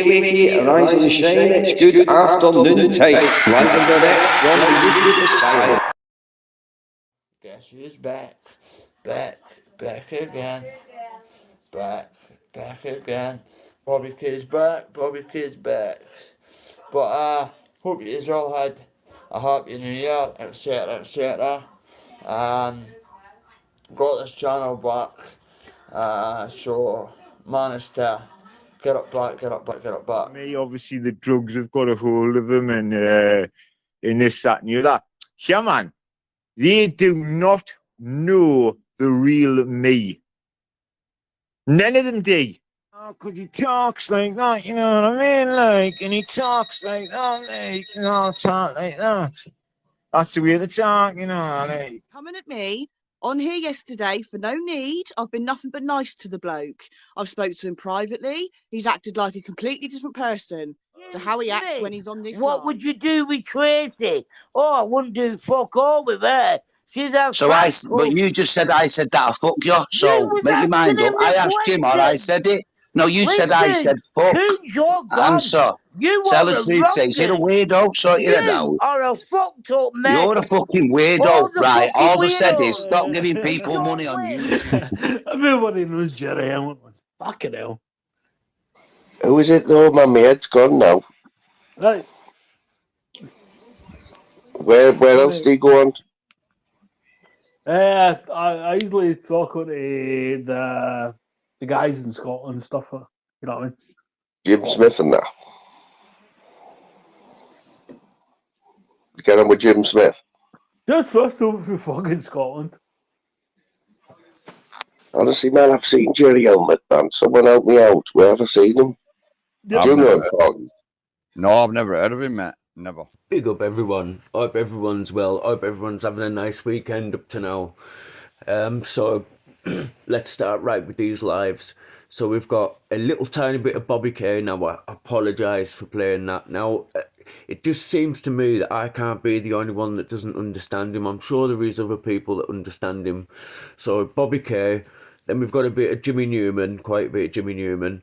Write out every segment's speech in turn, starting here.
wakey, rise and shine, it's good afternoon time. Live and direct from the YouTube asylum. Guess who's back? Back again. Back again. Bobby K's back. But hope you all had a happy new year, etc. Got this channel back. So managed to get it back. Me, obviously, the drugs have got a hold of him, and in this, that, and the other. Yeah, man, they do not know the real me. None of them do. Oh, because he talks like that, you know what I mean? Like, and he talks like that, like, you know, talk like that. That's the way they talk, you know, like. Coming at me on here yesterday for no need. I've been nothing but nice to the bloke. I've spoke to him privately. He's acted like a completely different person to how he acts when he's on this What live. would you do with Tracy? Oh, I wouldn't do fuck all with her. She's a but you just said I said that I fuck you, so make your mind up. I asked him or I said it. No, you said I said fuck. Answer. Tell the truth, say, is it a weirdo? Sort your head out. You are a fucked up man. You're a fucking weirdo, right? All I said is stop giving people money on YouTube. Everybody knows Jerry Allen. Fucking hell. Who is it though? My mate's gone now. Right. Where else do you go on? I usually talk to the guys in Scotland and stuff. You know what I mean? Jim Smith and that. You get on with Jim Smith? Just first over for fucking Scotland. Honestly, man, I've seen Jerry Helmet, man. Someone help me out. Where have I seen him? Do you know him, Paul? No, I've never heard of him, mate. Never. Big up everyone. I hope everyone's well. I hope everyone's having a nice weekend up to now. So let's start right with these lives. So we've got a little tiny bit of Bobby K. Now I apologise for playing that. Now it just seems to me that I can't be the only one that doesn't understand him. I'm sure there is other people that understand him. So Bobby K. Then we've got a bit of Jimmy Newman, quite a bit of Jimmy Newman.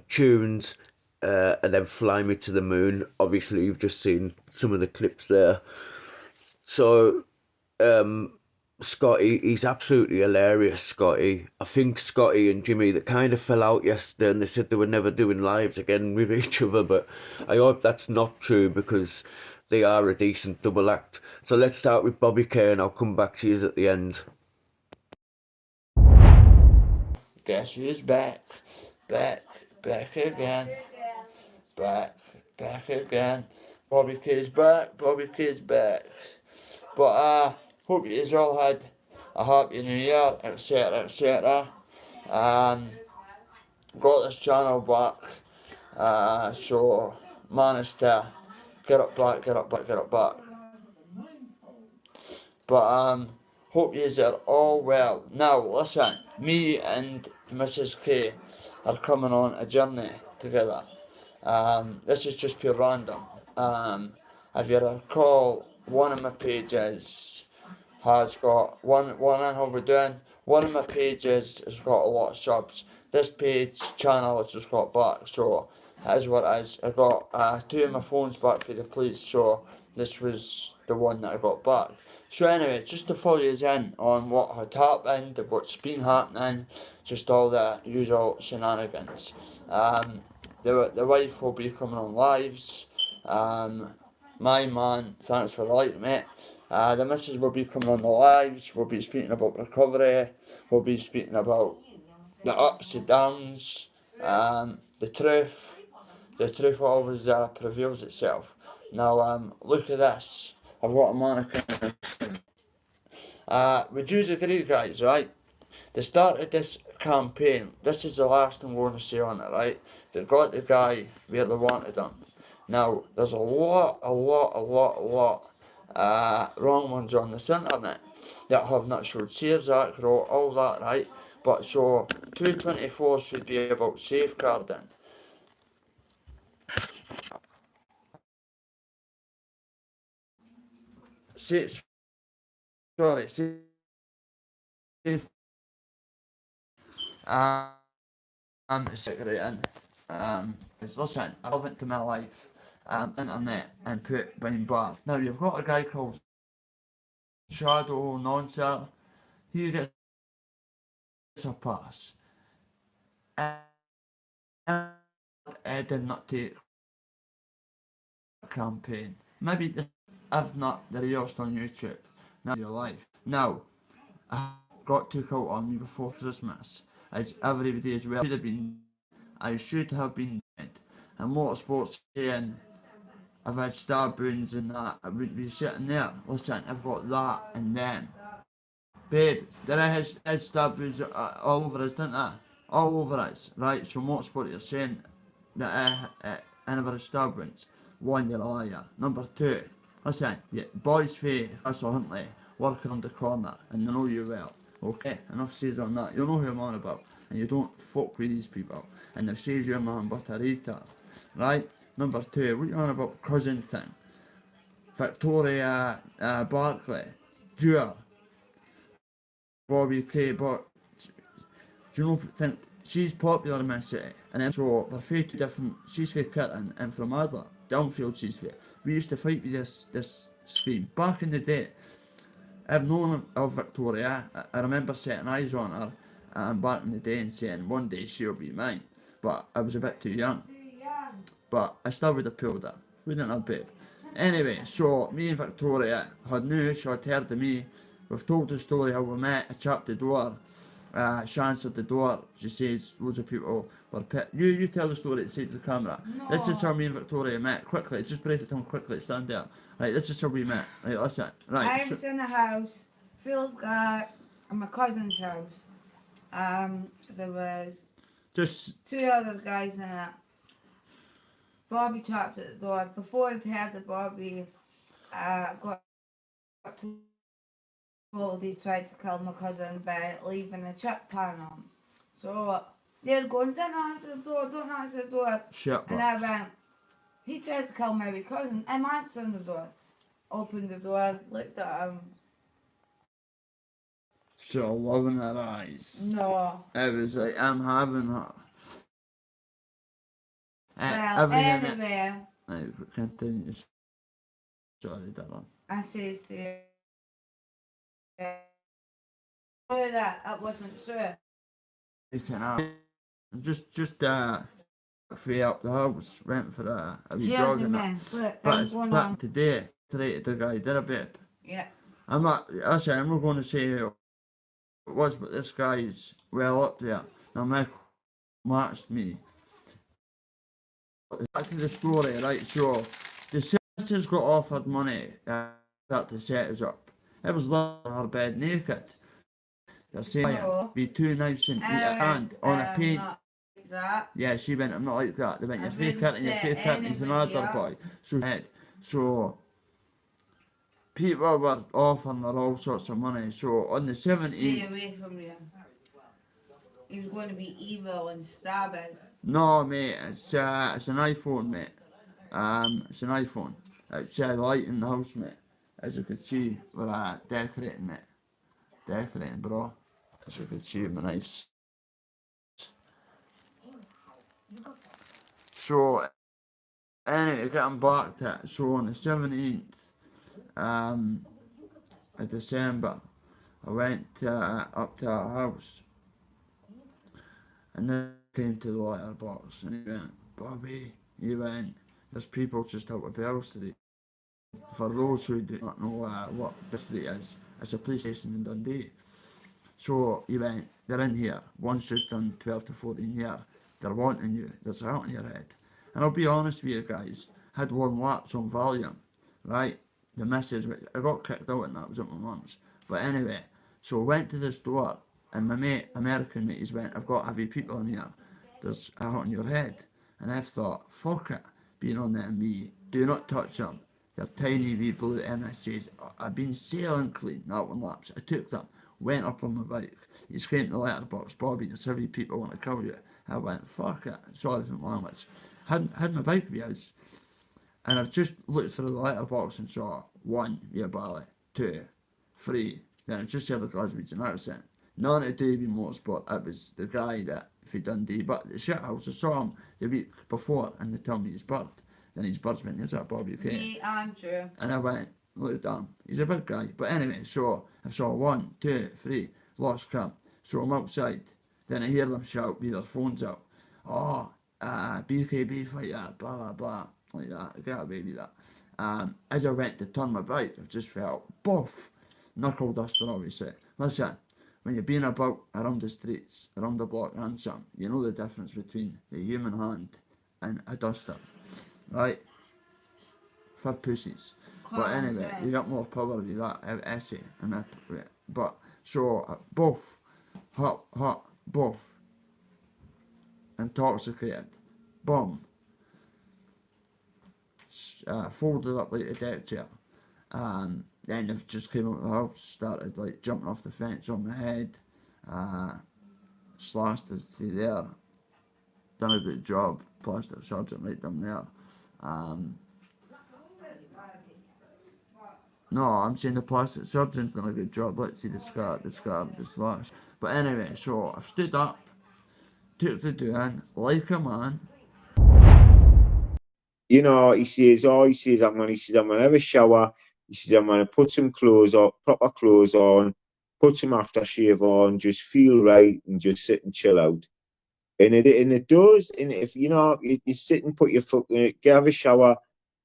Tunes. And then Fly Me to the Moon. Obviously, you've just seen some of the clips there. So, Scotty, he's absolutely hilarious, Scotty. I think Scotty and Jimmy, that kind of fell out yesterday and they said they were never doing lives again with each other, but I hope that's not true because they are a decent double act. So let's start with Bobby K and I'll come back to you at the end. Guess who's back? Back again. Back again. Bobby K's back. But hope you all had a happy new year, etc. Got this channel back. So managed to get it back. But hope you are all well. Now listen, me and Mrs. K are coming on a journey together. This is just pure random. If you recall, one of my pages has got one and how we're doing. One of my pages has got a lot of subs. This channel has just got back, so it is what it is. I got 2 of my phones back for the police, so this was the one that I got back. So anyway, just to fill you in on what had happened, what's been happening, just all the usual shenanigans. The wife will be coming on lives. My man, thanks for the like, mate. The missus will be coming on the lives. We'll be speaking about recovery. We'll be speaking about the ups and downs. The truth. The truth always prevails itself. Now, look at this. I've got a mannequin. Would you agree, guys, right? They started this campaign. This is the last thing we're going to say on it, right? They got the guy where they wanted him. Now, there's a lot wrong ones on this internet that have not showed shares, all that, right? But so 224 should be about safeguarding. Sorry, secretary in. is, listen, relevant to my life, internet, and put behind bars. Now, you've got a guy called Shadow Noncer. He gets a pass. Ed did not take a campaign. Maybe if not the realest on YouTube. Now your life. Now, I got took out on me before Christmas, as everybody as well should have been. I should have been dead. And motorsports saying I've had stab wounds and that, I wouldn't be sitting there. Listen, I've got that and then. Babe, there I had stab wounds all over us, didn't I? All over us, right? So motorsport, you're saying that I never had stab wounds. One, you're a liar. Number two, listen, yeah, boys fae Russell Huntley working on the corner, and they know you well. Okay, enough says on that. You know who I'm on about, and you don't fuck with these people. And they says you're man but a retard, right? Number two, what you on about cousin thing? Victoria Barclay, Dewar, Bobby K, but do you know, think she's popular in my city, and then so they're fae two different. She's fae Curtin and from Adler, Downfield she's fae. We used to fight with this scream back in the day. I've known of Victoria. I remember setting eyes on her back in the day and saying one day she'll be mine, but I was a bit too young. But I still would have pulled her, wouldn't I, babe? Anyway, so me and Victoria had knew, she had heard of me. We've told the story how we met. I chapped the door. She answered the door. She says loads of people were pit. You tell the story to say to the camera. No. This is how me and Victoria met. Quickly, just break it down quickly. Stand there. Right, this is how we met. Right, listen. Right. I was in a house full of guys at my cousin's house. There was just two other guys in it. Bobby tapped at the door. Before I'd heard that Bobby got told he tried to kill my cousin by leaving a chip pan on. So they're going, don't answer the door, don't answer the door. Shut and I went, he tried to kill my wee cousin. I'm answering the door. Opened the door, looked at him. So love in her eyes. No. I was like, I'm having her. Well, anyway. Right, continue. Sorry, Dylan. I says to you, that wasn't true. You can have just free up the house, went for a wee jog and that. But it's back today, today the guy did a bit. Yeah. I'm not going to say who it was, but this guy's well up there. Now Mick matched me. Back to the story, right? So the sisters got offered money to set us up. It was lying on her bed naked. They're saying be too nice and eat a hand on a paint. Like yeah, she went, I'm not like that. They went, you're fake it and you're fake it, and he's another boy. So people were offering her all sorts of money. So on the 17th. Stay away from him. He was going to be evil and stab us. No, mate, it's an iPhone, mate. It's an iPhone. It's a light in the house, mate. As you can see, we're decorating, mate. Decorating, bro. As you can see, we're nice. So, anyway, getting back to it. So on the 17th of December, I went up to our house. And then came to the letterbox and he went, Bobby, there's people just out of Bell Street. For those who do not know what Bell Street is, it's a police station in Dundee. So he went, they're in here. One's just done 12 to 14 here. They're wanting you. There's a hat on your head. And I'll be honest with you guys, had one lapse on volume, right? The message, I got kicked out and that was at my mum's. But anyway, so I went to the store. And my mate, American mate, he's went, I've got heavy people in here. There's a hat on your head. And I've thought, fuck it, being on them me. Do not touch them. They're tiny wee blue MSJs. I've been sailing clean, that one lapse. I took them, went up on my bike. He's came to the letterbox, Bobby, there's heavy people want to kill you. I went, fuck it, sorry for my language. Had my bike with us. And I've just looked through the letterbox and saw 1, yeah, Bally, 2, 3. Then I just heard the Glaswegian accent. None to do with motorsport, it was the guy that for Dundee, but the shit house, I saw him the week before and they told me his bird. Then his bird's went, "Is that Bobby okay?" Me, Andrew. And I went, "Look at him, he's a big guy." But anyway, so I saw 1, 2, 3, lost count. So I'm outside. Then I hear them shout with their phones out. "Oh, BKB fighter, blah, blah, blah." Like that. Get away with that. As I went to turn my bike, I just felt, boof, knuckle duster obviously. Listen, when you're being about around the streets, around the block and some, you know the difference between the human hand and a duster, right? For pussies. But anyway, you got more power with that essay and that. But so both, hot, both, intoxicated, boom. Folded up like a deck chair. Then they've just came out of the house, started like jumping off the fence on my head, slashed us through there, done a good job, plastic surgeon right down there. No, I'm saying the plastic surgeon's done a good job. Let's see the scar, the slash. But anyway, so I've stood up, took the doing like a man. You know, he says, I'm gonna have a shower. He says, I'm gonna put some clothes on, proper clothes on, put some aftershave on, just feel right and just sit and chill out. And it does. And if you know, you sit and put your foot in it, have a shower,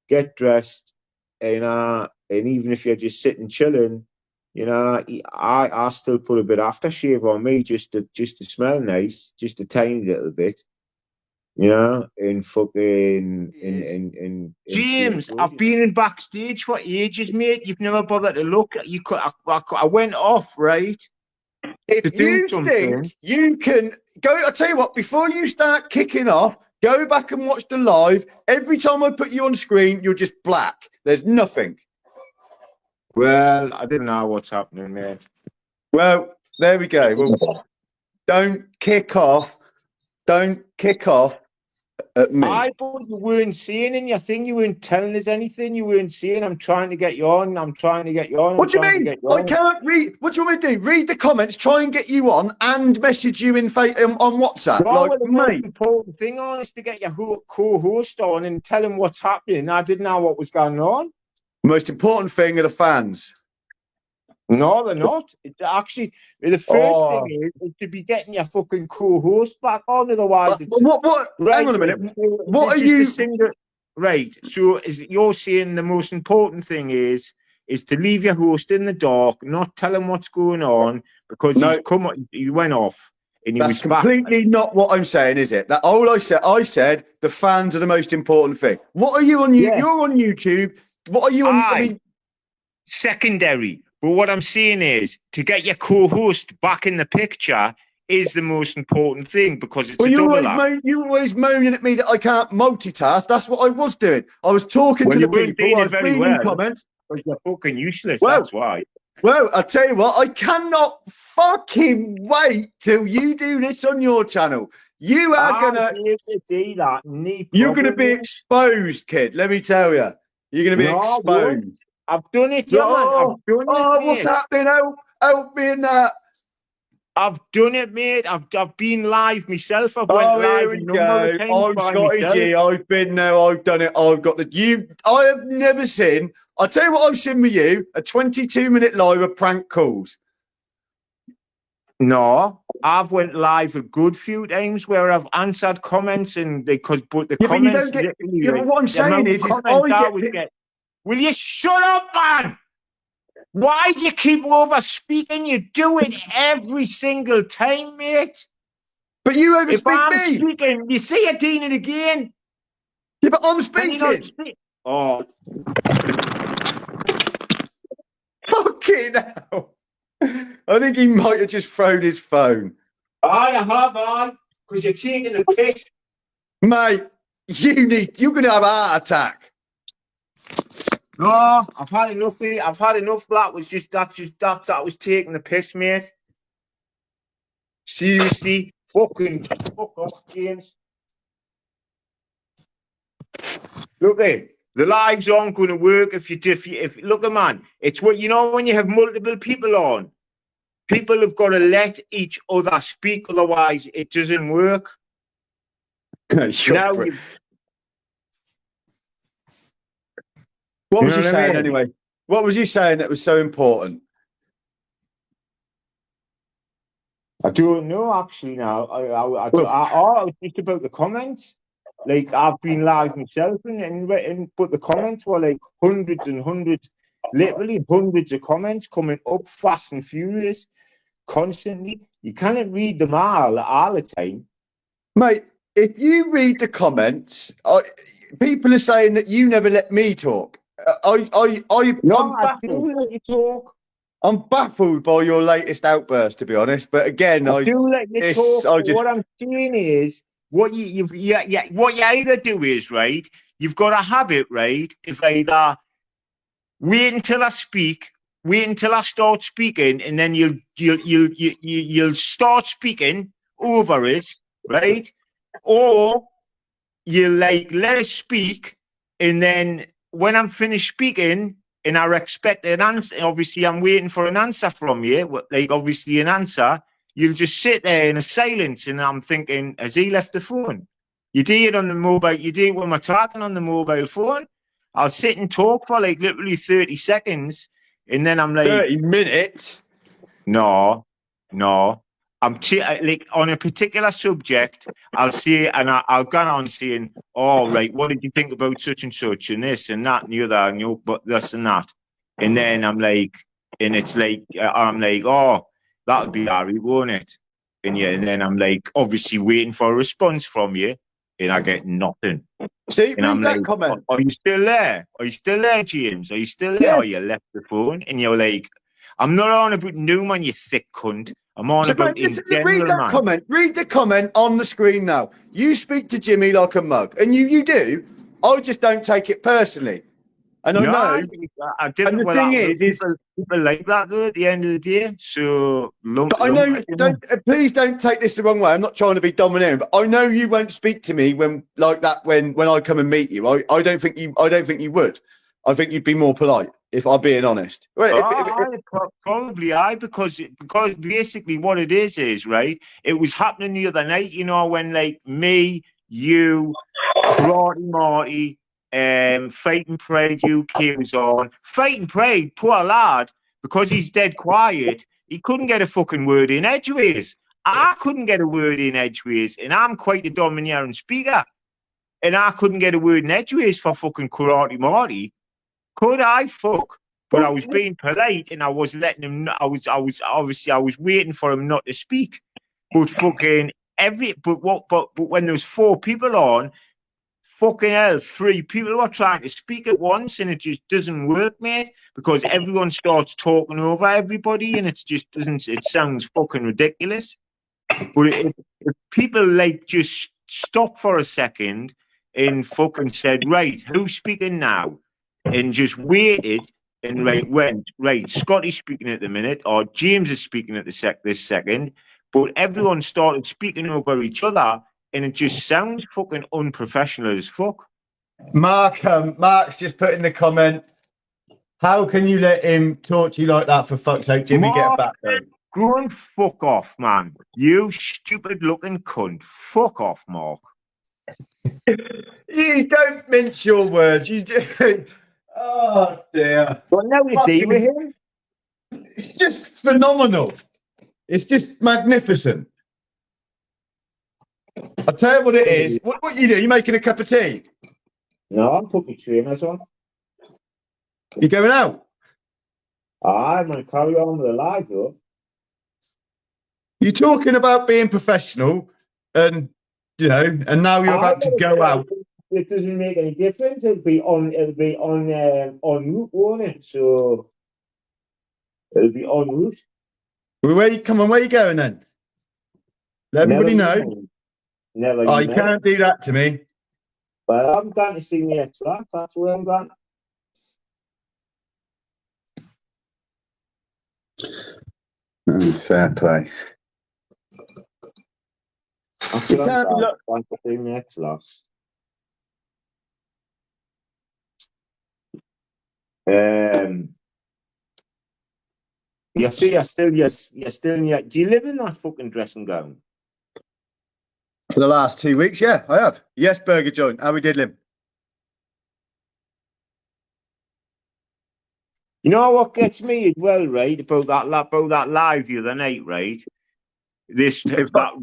get dressed, and even if you're just sitting chilling, you know, I still put a bit of aftershave on me just to smell nice, just a tiny little bit. You know, and fucking James, I've been in backstage for ages, mate. You've never bothered to look. I went off, right? If you think you can go, I'll tell you what, before you start kicking off, go back and watch the live. Every time I put you on screen, you're just black. There's nothing. Well, I didn't know what's happening, mate. Well, there we go. Well, don't kick off. Don't kick off at me. I thought you weren't saying in your thing. You weren't telling us anything. You weren't saying, I'm trying to get you on. I'm trying to get you on. What do you mean? I can't read. What do you want me to do? Read the comments, try and get you on, and message you on WhatsApp. Well, like, the most important thing on is to get your co-host on and tell him what's happening. I didn't know what was going on. The most important thing are the fans. No, they're not. It's actually, the first thing is to be getting your fucking co-host back on. Otherwise, it's what? Right, hang on a minute. What are just you? Right. So, you're saying the most important thing is to leave your host in the dark, not tell him what's going on because he went off and he was back. That's completely not what I'm saying, is it? That all I said the fans are the most important thing. What are you on? You're on YouTube. What are you on? I mean, secondary. But what I'm saying is to get your co-host back in the picture is the most important thing because it's a double act. You're always moaning at me that I can't multitask. That's what I was doing. I was talking to the people. I was reading comments. Because you're fucking useless, that's why. Well, I tell you what, I cannot fucking wait till you do this on your channel. You are gonna do that. You're gonna be exposed, kid. Let me tell you. You're gonna be exposed. I've done it, man. I've done it, what's happening? Help me in that. I've done it, mate. I've been live myself. I've went live a number of times. I'm Scotty G. I've been there. I've done it. I've got I have never seen. I'll tell you what I've seen with you: a 22-minute live of prank calls. No, I've went live a good few times where I've answered comments and but the comments. But what I'm saying is Will you shut up, man? Why do you keep over speaking? You do it every single time, mate. But you overspeak if I'm me. Speaking, you see it doing it again. Yeah, but I'm speaking. Oh. Fucking hell. I think he might have just thrown his phone. I have on, because you're taking the piss. Mate, you're going to have a heart attack. No, I've had enough. I've had enough. That was taking the piss, mate. Seriously, fuck off, James. Look, the lives aren't going to work if look, man. It's what you know when you have multiple people on. People have got to let each other speak, otherwise it doesn't work. Now what was know he what I saying mean? anyway? What was he saying that was so important? I don't know actually now. It was just about the comments. Like I've been live myself but the comments were like hundreds and hundreds, literally hundreds of comments coming up fast and furious, constantly. You can't read them all the time. Mate, if you read the comments, people are saying that you never let me talk. I'm baffled. Do let you talk. I'm baffled by your latest outburst, to be honest. But again, I do let you talk. What I'm saying is, what you either do is, right, you've got a habit, right, if either wait until I speak, wait until I start speaking, and then you'll start speaking over it, right? Or you like let us speak, and then when I'm finished speaking and I expect an answer, obviously I'm waiting for an answer from you, like obviously an answer, you'll just sit there in a silence, and I'm thinking, has he left the phone? You do it on the mobile, you do it when we're talking on the mobile phone. I'll sit and talk for like literally 30 seconds, and then I'm like, 30 minutes? No. I'm like on a particular subject, I'll say, and I'll go on saying, oh, right, what did you think about such and such, and this and that and the other, and but this and that. And then I'm like, and it's like, I'm like, oh, that'll be Harry, won't it? And yeah, and then I'm like, obviously waiting for a response from you, and I get nothing. See, and I'm read that like, comment. are you still there? Are you still there, James? Are you still there? Yes. Or you left the phone? And you're like, I'm not on about Newman, you thick cunt. I'm on about in general, read that man. comment. Read the comment on the screen now. You speak to Jimmy like a mug, and you do. I just don't take it personally. And I know. I didn't. And the Well, thing is people like that though at the end of the day. So, I know. Please don't take this the wrong way. I'm not trying to be domineering, but I know you won't speak to me when like that when I come and meet you. I don't think you. I don't think you would. I think you'd be more polite if I'm being honest. Probably because basically what it is right. It was happening the other night. You know when like me, you, Karate Marty. Fighting Pride UK was on. Fighting Pride, poor lad, because he's dead quiet, he couldn't get a fucking word in edgeways. I couldn't get a word in edgeways, and I'm quite a domineering speaker. And I couldn't get a word in edgeways for fucking Karate Marty. Could I? Fuck. But I was being polite, and I was letting him. I was waiting for him not to speak. But fucking but when there was 4 people on. Fucking hell, 3 people are trying to speak at once, and it just doesn't work, mate, because everyone starts talking over everybody, and it just doesn't. It sounds fucking ridiculous. But if people like just stop for a second and fucking said, right, who's speaking now, and just waited and went right, Scotty's speaking at the minute, or James is speaking at this second, but everyone started speaking over each other. And it just sounds fucking unprofessional as fuck. Mark's just put in the comment, how can you let him talk to you like that for fuck's sake, Jimmy? Mark, get a backbone. Go and fuck off, man. You stupid looking cunt. Fuck off, Mark. You don't mince your words. You do. Oh dear. What now you deal with him? It's just phenomenal. It's just magnificent. I'll tell you what it is. What you do? You making a cup of tea? No, I'm putting trainers on. You going out? I'm going to carry on with the live, though. You're talking about being professional, and and now you're about to go out. It doesn't make any difference. It'll be on route, won't it? So it'll be on route. Well, where you going then? Let everybody know. Never. Oh, you can't do that to me. Well, I'm going to see the extra. That's where I'm going. Fair play. You can't be to see the extra. Yeah, so you're still in your... Do you live in that fucking dressing gown? For the last 2 weeks, yeah, I have. Yes, Burger Joint. How we did, Lim? You know what gets me as well, right? About that live the other night, right? That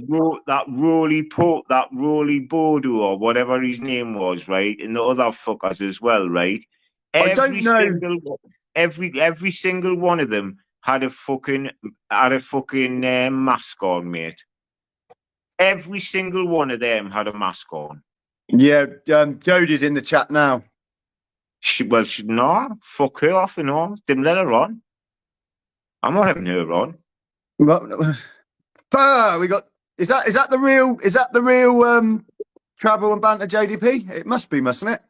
Rolly Bodo or whatever his name was, right? And the other fuckers as well, right? I don't know. Every single one of them had a fucking mask on, mate. Every single one of them had a mask on. Yeah, Jodie's in the chat now. No, fuck her off and all. Didn't let her on. I'm not having her on. We got. Is that the real travel and banter JDP? It must be, mustn't it?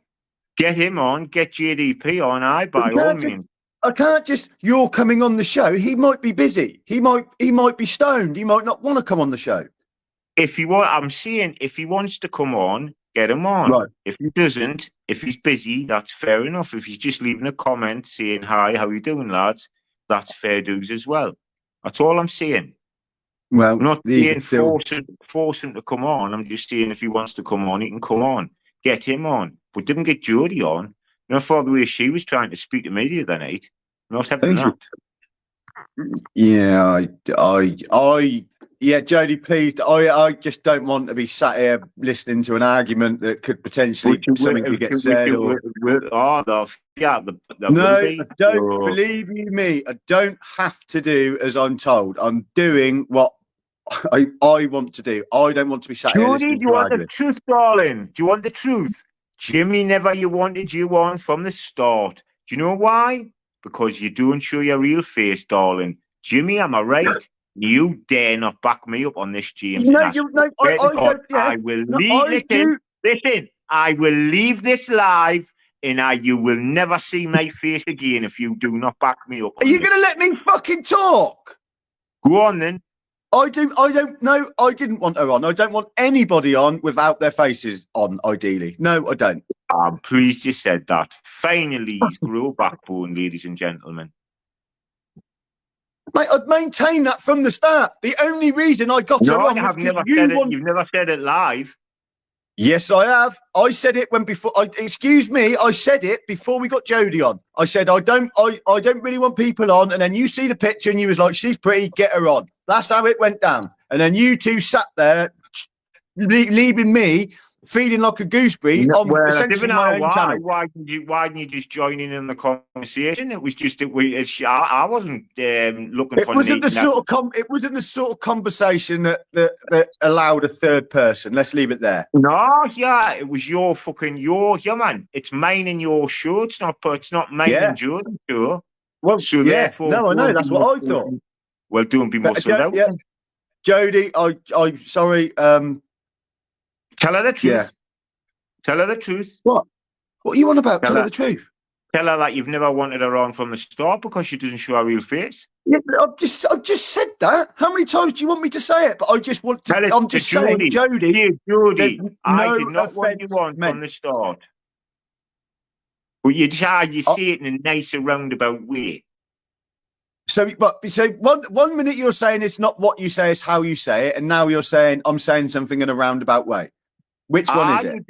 Get him on. Get JDP on. By all means. I can't just. You're coming on the show. He might be busy. He might be stoned. He might not want to come on the show. I'm saying if he wants to come on, get him on. Right. If he doesn't, if he's busy, that's fair enough. If he's just leaving a comment saying hi, how you doing, lads, that's fair dues as well. That's all I'm saying. Well, I'm not saying force him to come on. I'm just saying if he wants to come on, he can come on. Get him on. But didn't get Jodie on. You know, for the way she was trying to speak to me the other night. I'm not having that. Yeah, Jodie, please. I just don't want to be sat here listening to an argument that could potentially something could get said. No, I don't. Believe you me, I don't have to do as I'm told. I'm doing what I want to do. I don't want to be sat here listening do you want the truth, darling? Do you want the truth? Jimmy never wanted you on from the start. Do you know why? Because you don't show your real face, darling. Jimmy, am I right? You dare not back me up on this, James. No, I don't. Yes. Listen, I will leave this live, and you will never see my face again if you do not back me up. Are you going to let me fucking talk? Go on then. I don't know. I didn't want her on. I don't want anybody on without their faces on, ideally. No, I don't. I'm pleased you said that. Finally, he's grew a backbone, ladies and gentlemen. Mate, I'd maintained that from the start. The only reason I got her on was because You've never said it live. Yes, I have. I said it excuse me, I said it before we got Jodie on. I said I don't really want people on, and then you see the picture and you was like, she's pretty, get her on. That's how it went down. And then you two sat there leaving me feeling like a gooseberry on essentially my own channel. Why didn't you just join in the conversation? It was just that I wasn't looking for. It wasn't the sort of conversation that allowed a third person. Let's leave it there. No, yeah, it was your man. It's mine and your show. It's not mine and Jordan's show. Well, so therefore, no, I know that's what I thought. Well, don't be muscled out. Yeah. Jodie, I'm sorry. Tell her the truth. Yeah. Tell her the truth. What are you on about? Tell her the truth. Tell her that you've never wanted her on from the start because she doesn't show her real face. Yeah, I've just said that. How many times do you want me to say it? But I just want to. I'm just saying, Jodie. I did not want you on from the start. But you say it in a nicer roundabout way. So one minute you're saying it's not what you say, it's how you say it, and now you're saying I'm saying something in a roundabout way. Which one is it?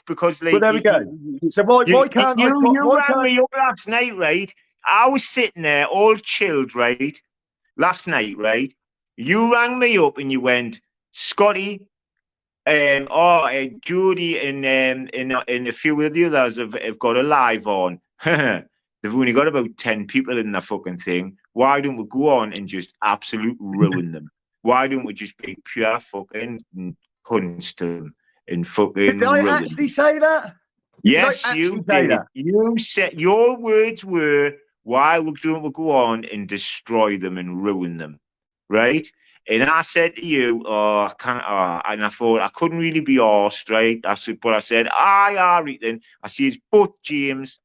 Because well, there we go. So why can't you rang me up last night, right? I was sitting there all chilled, right? Last night, right? You rang me up and you went, Scotty, Judy and a few of the others have got a live on. They've only got about 10 people in the fucking thing. Why don't we go on and just absolutely ruin them? Why don't we just be pure fucking cunts to them and fucking Did I actually say that? Yes, you did. You said your words were, why don't we go on and destroy them and ruin them? Right? And I said to you, I can't, and I thought I couldn't really be arsed, right? But I said, then. I said, but James,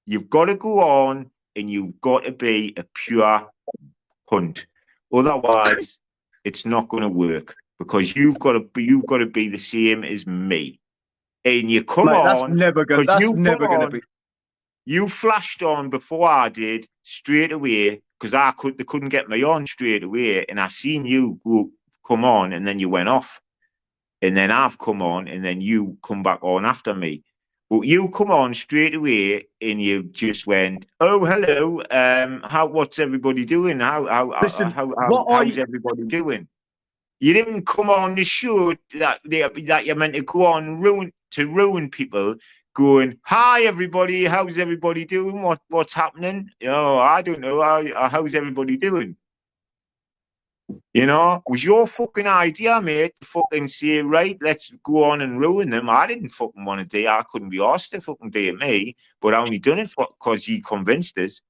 you've got to go on and you've got to be a pure cunt. Otherwise, it's not going to work because you've got to be the same as me. And you come on. That's never going to be. You flashed on before I did straight away because they couldn't get me on straight away, and I seen you come on, and then you went off, and then I've come on, and then you come back on after me. But you come on straight away, and you just went, "Oh, hello. What's everybody doing? How's everybody doing?" You didn't come on the show that you're meant to go on ruin people, going, "Hi everybody, how's everybody doing? What's happening? I don't know. How's everybody doing?" It was your fucking idea, mate, to fucking say, right, let's go on and ruin them. I didn't fucking want to do it. I couldn't be asked to fucking do it, me, but I only done it because you convinced us.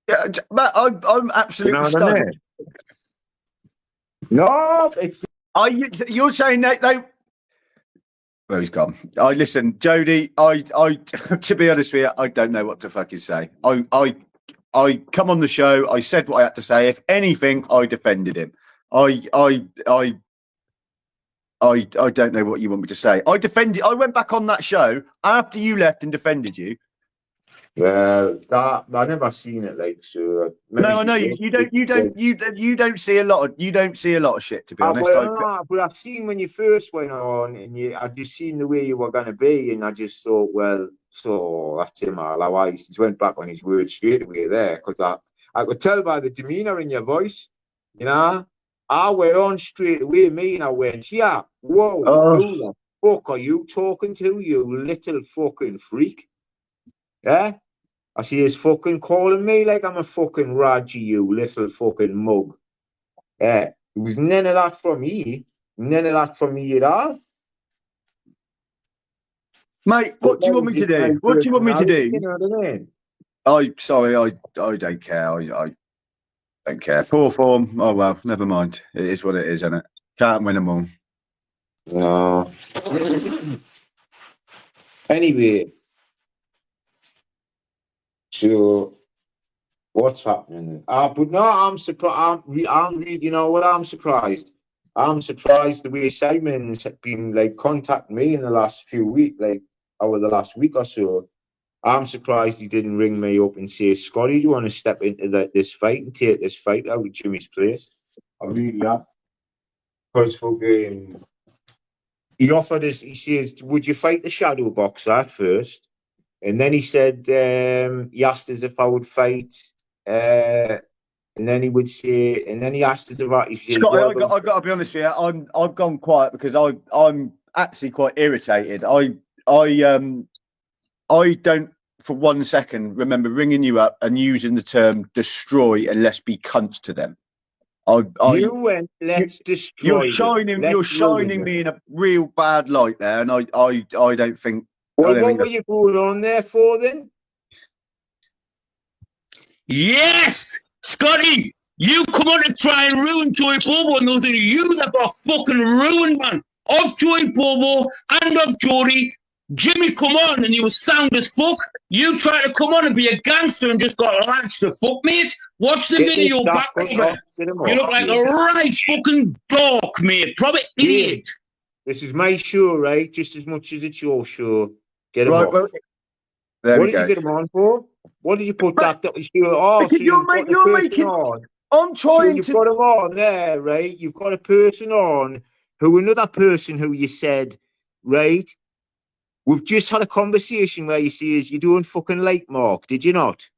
Yeah, Matt, I'm absolutely stunned. I mean? No, you're saying that they. Well, he's gone. Listen, Jody. To be honest with you, I don't know what to fucking say. I come on the show. I said what I had to say. If anything, I defended him. I don't know what you want me to say. I went back on that show after you left and defended you. Well, I never seen it like so. No, I know you don't see a lot of shit, to be honest. But I've seen when you first went on, and I just seen the way you were going to be, and I just thought, well, so that's him. I just went back on his word straight away there, because I could tell by the demeanour in your voice, I went on straight away, me, and I went, yeah, whoa, who the fuck are you talking to, you little fucking freak? Yeah? I see he's fucking calling me like I'm a fucking Raji, you little fucking mug. Yeah. It was none of that from me. None of that from me at all. Mate, what do you want me to do? What do you want me to do? You know what I mean? I don't care. I don't care. Poor form. Oh, well, never mind. It is what it is, isn't it? Can't win them all. No. Anyway. So, what's happening? But no, I'm surprised. You know what? I'm surprised. I'm surprised the way Simon's been like contacting me in the last few weeks, like over the last week or so. I'm surprised he didn't ring me up and say, "Scotty, do you want to step into this fight and take this fight out of Jimmy's place?" I really am. Because he offered us. He says, "Would you fight the shadow boxer at first?" And then he said, he asked us if I would fight, and then he would say, and then he asked us about. Scott, I've got to be honest with you. I've gone quiet because I'm actually quite irritated. I don't for 1 second remember ringing you up and using the term "destroy" and "let's be cunts to them." You went, "Let's destroy." You're shining me in a real bad light there, and I don't think. Well, what were you going on there for then? Yes, Scotty, you come on to try and ruin Joey Bobo, and those are you that got fucking ruined, man. Of Joey Bobo and of Jody. Jimmy come on and you were sound as fuck. You try to come on and be a gangster and just got launched the fuck, mate. Watch the video back over. You look like a right fucking dog, mate. Proper idiot. This is my show, right? Just as much as it's your show. Get him off. Well, what did you get him on for? What did you put that show? Oh, so you're making on. I'm trying you've got him on there, right? You've got a person on another person who you said, right? We've just had a conversation where you says you don't fucking like Mark, did you not?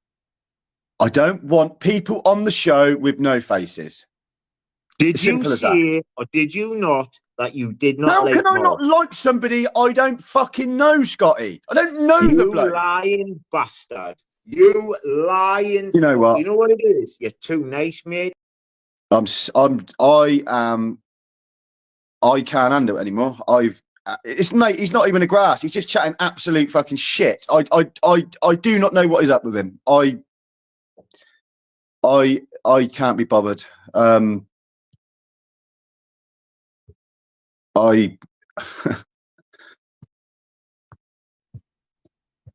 I don't want people on the show with no faces. Did you say or did you not that you did not like Mark? How can I not like somebody I don't fucking know, Scotty? I don't know the bloke. You lying bastard. You lying. You know what? You know what it is? You're too nice, mate. I can't handle it anymore. He's not even a grass. He's just chatting absolute fucking shit. I do not know what is up with him. I can't be bothered.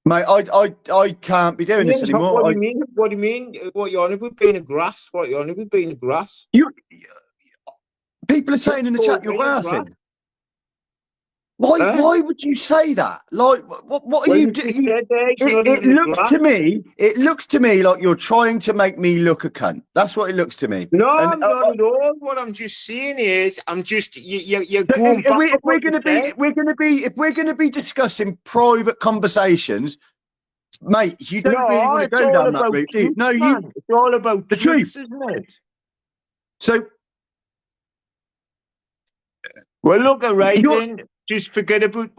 Mate, I can't be doing this anymore. What do you mean? What do you mean? What you on about being a grass? What you on about being a grass? People are saying in the chat you're grassing. Why would you say that? Like, what are you doing? It looks to me like you're trying to make me look a cunt. That's what it looks to me. No, and, I'm not at all. What I'm just saying is, you're going back on what you said. If we're gonna be discussing private conversations, mate, you don't really want to go down that route, do you? No, it's all about the truth, isn't it? So, well, look, right then. Just forget about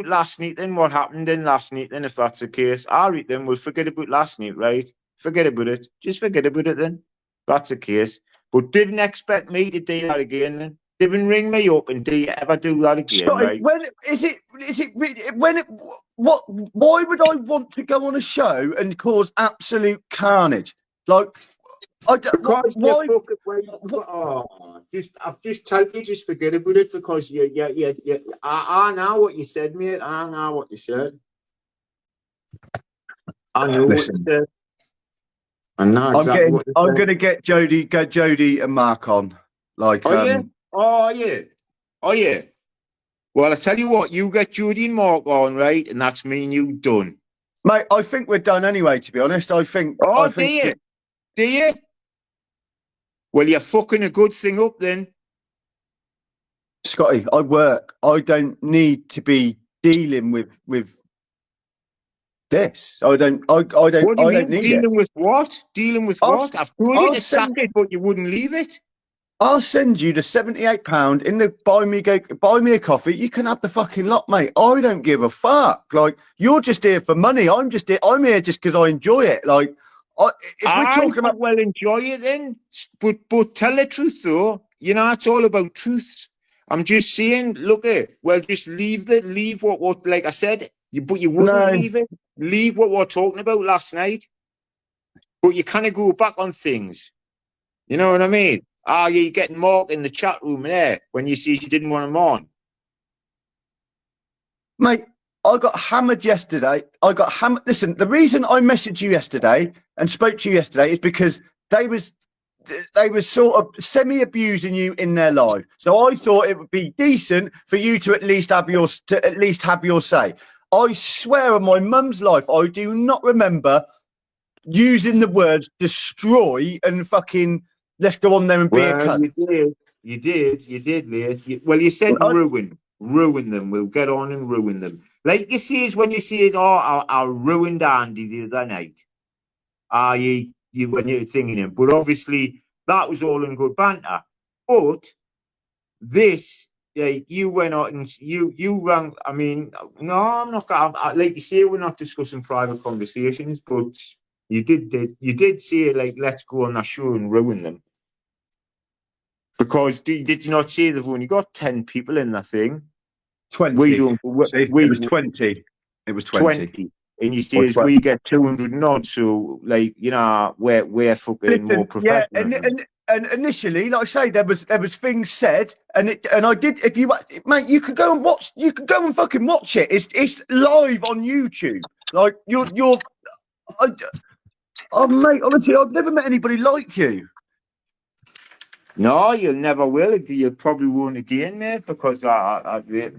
last night. Then what happened in last night? Then, if that's the case, all right, then we'll forget about last night, right? Forget about it. Just forget about it then. That's the case. But didn't expect me to do that again. Then didn't ring me up and do you ever do that again, Scotty, right? Why would I want to go on a show and cause absolute carnage? Like, I've just told you, just forget about it because I know what you said, mate. I know what you said. I know what you said. I know exactly what you said. I'm gonna get Jody and Mark on. Like, Oh yeah. Well, I tell you what, you get Jody and Mark on, right, and that's me and you done, mate. I think we're done anyway. To be honest, I think. Do you? Well, you're fucking a good thing up then. Scotty, I work. I don't need to be dealing with this. I don't. What do you mean? Don't need dealing with what? Dealing with what? I've told you to sack it, but you wouldn't leave it. I'll send you the £78 in the buy me a coffee. You can have the fucking lot, mate. I don't give a fuck. Like, you're just here for money. I'm here just because I enjoy it. Like, well, enjoy it then. But tell the truth though. You know, it's all about truth. I'm just saying, look well, just leave what like I said, but you wouldn't leave it. Leave what we're talking about last night. But you kind of go back on things. You know what I mean? You're getting Mark in the chat room there when you see she didn't want him on. Mate, I got hammered yesterday. Listen, the reason I messaged you yesterday and spoke to you yesterday is because they was sort of semi-abusing you in their live. So I thought it would be decent for you to at least have your say. I swear on my mum's life, I do not remember using the words destroy and fucking let's go on there and be a cunt. You did, mate. You said ruin them. We'll get on and ruin them. Like you see is when you see it, I ruined Andy the other night. You when you're thinking him. But obviously that was all in good banter. But this, you went out and you rang. I mean, no, I'm not. Like you say, we're not discussing private conversations, but you did say like, let's go on that show and ruin them. Because did you not say they've only got 10 people in that thing? 20. It was 20. It was 20. And you see, we get 200 and odd, so like, you know, we're fucking more professional. Yeah, and initially, like I say, there was things said, and I did. If you, mate, you could go and watch. You could go and fucking watch it. It's live on YouTube. Like oh mate, honestly, I've never met anybody like you. No, you'll never will. You probably won't again, mate, because well, it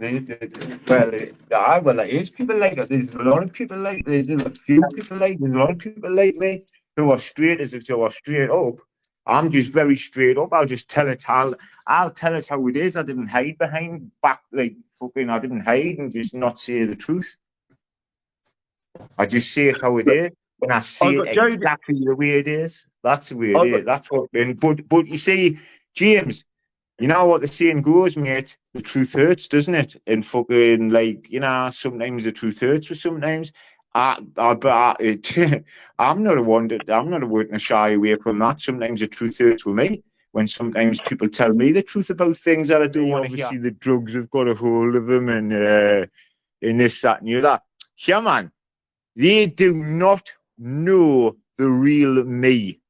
is people like us. There's a lot of people like there's a few people like there's a lot of people like me who are straight up. I'm just very straight up. I'll just tell it I'll tell it how it is. I didn't hide behind back like fucking. I didn't hide and just not say the truth. I just say it how it is. And I see it exactly the way it is. That's the way it is. That's what. But you see, James, you know what the saying goes, mate. The truth hurts, doesn't it? And fucking like, you know, sometimes the truth hurts. But sometimes, I'm not a one to shy away from that. Sometimes the truth hurts with me. When sometimes people tell me the truth about things that I don't want to hear. Obviously, the drugs have got a hold of them, and in this, that, and the other. Yeah, man. They do not know the real me.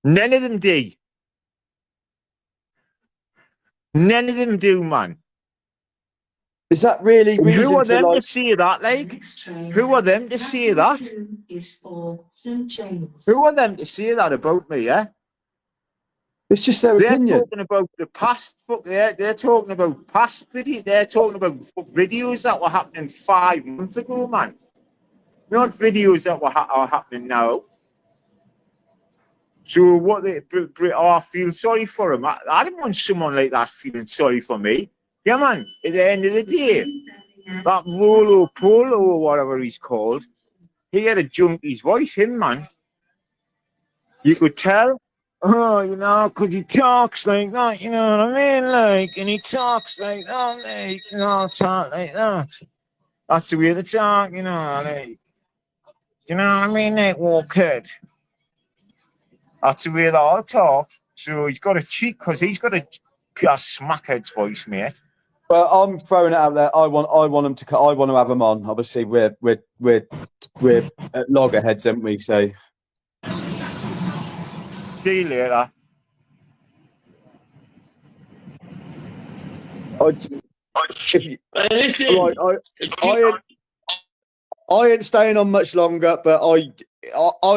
None of them do. None of them do, man. Is that really reason who are them to say that, like? Who are them to say that? Who are them to say that about me, yeah? It's just their opinion. They're talking about the past. Fuck, they're talking about past video. They're talking about videos that were happening 5 months ago, man. Not videos that are happening now. So what I feel sorry for him. I don't want someone like that feeling sorry for me. Yeah, man. At the end of the day, that Rolo Polo or whatever he's called, he had a junkie's voice, him, man. You could tell. Oh, you know, because he talks like that, you know what I mean? Like, and he talks like that, like, you know, talk like that. That's the way they talk, you know, like, you know what I mean? Like, walkhead. That's the way they all talk. So he's got a cheat, because he's got a smackhead's voice, mate. Well, I'm throwing it out there. I want them to. I want to have them on. Obviously, we're at loggerheads, aren't we? So. See you later. Listen. I ain't staying on much longer, but I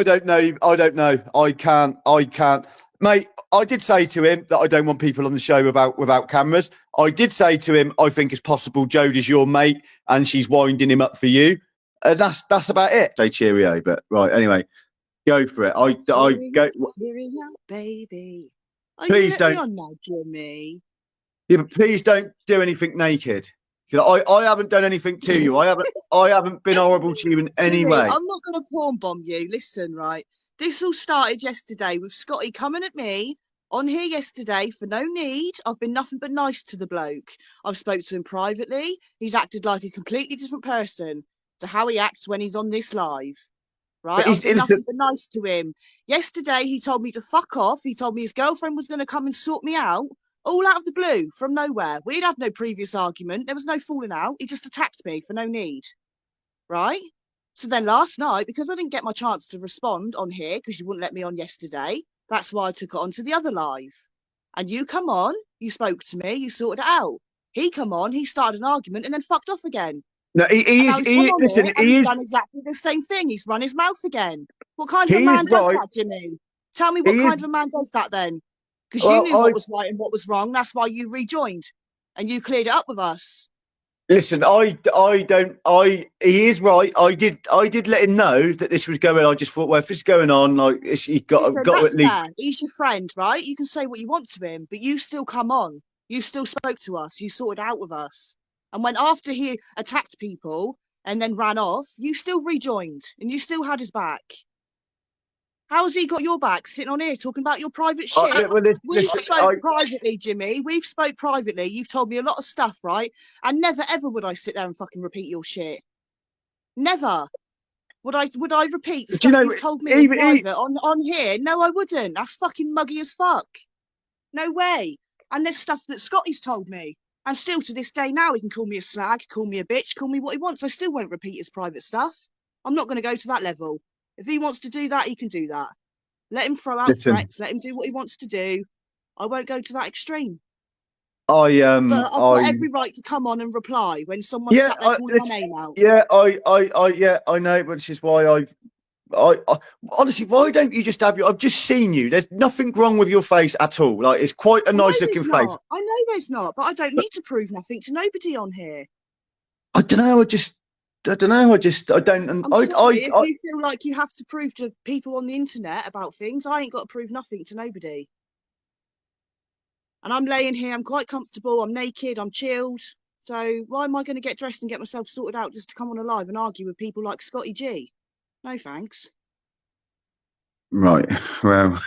don't know. I don't know. I can't. Mate, I did say to him that I don't want people on the show without cameras. I did say to him, I think it's possible Jodie's your mate and she's winding him up for you. That's about it. Say cheerio, but right, anyway, go for it. I go. Cheerio, baby. Please don't. On now, Jimmy. Yeah, but please don't do anything naked. I haven't done anything to you. I haven't been horrible to you in any Jimmy, way. I'm not going to porn bomb you. Listen, right. This all started yesterday with Scotty coming at me on here yesterday for no need. I've been nothing but nice to the bloke. I've spoke to him privately. He's acted like a completely different person to how he acts when he's on this live. Right? I've been nothing but nice to him. Yesterday, he told me to fuck off. He told me his girlfriend was going to come and sort me out. All out of the blue, from nowhere. We'd had no previous argument. There was no falling out. He just attacked me for no need. Right? So then last night, because I didn't get my chance to respond on here, because you wouldn't let me on yesterday, that's why I took it on to the other live. And you come on, you spoke to me, you sorted it out. He come on, he started an argument and then fucked off again. No, he's done exactly the same thing. He's run his mouth again. What kind of a man does that, Jimmy? Tell me what kind of a man does that then? Because you knew what was right and what was wrong. That's why you rejoined and you cleared it up with us. Listen, he is right. I did let him know that this was going on. I just thought, well, if it's going on, like, he got to at least. Fair. He's your friend, right? You can say what you want to him, but you still come on. You still spoke to us. You sorted out with us. And when after he attacked people and then ran off, you still rejoined and you still had his back. How's he got your back sitting on here talking about your private shit? We've spoke privately, Jimmy. We've spoke privately. You've told me a lot of stuff, right? And never ever would I sit there and fucking repeat your shit. Never. Would I repeat the stuff you've told me in private on here? No, I wouldn't. That's fucking muggy as fuck. No way. And there's stuff that Scotty's told me. And still to this day now, he can call me a slag, call me a bitch, call me what he wants. I still won't repeat his private stuff. I'm not going to go to that level. If he wants to do that, he can do that. Let him throw out threats. Let him do what he wants to do. I won't go to that extreme. But I've got every right to come on and reply when someone sat there calling my name out. Yeah, I know, which is why I honestly, why don't you just have I've just seen you. There's nothing wrong with your face at all. Like, it's quite a nice looking face. I know there's not, but I don't need to prove nothing to nobody on here. I don't know. I don't. I'm sorry, if you feel like you have to prove to people on the internet about things, I ain't got to prove nothing to nobody. And I'm laying here, I'm quite comfortable, I'm naked, I'm chilled. So why am I going to get dressed and get myself sorted out just to come on a live and argue with people like Scotty G? No thanks. Right, well.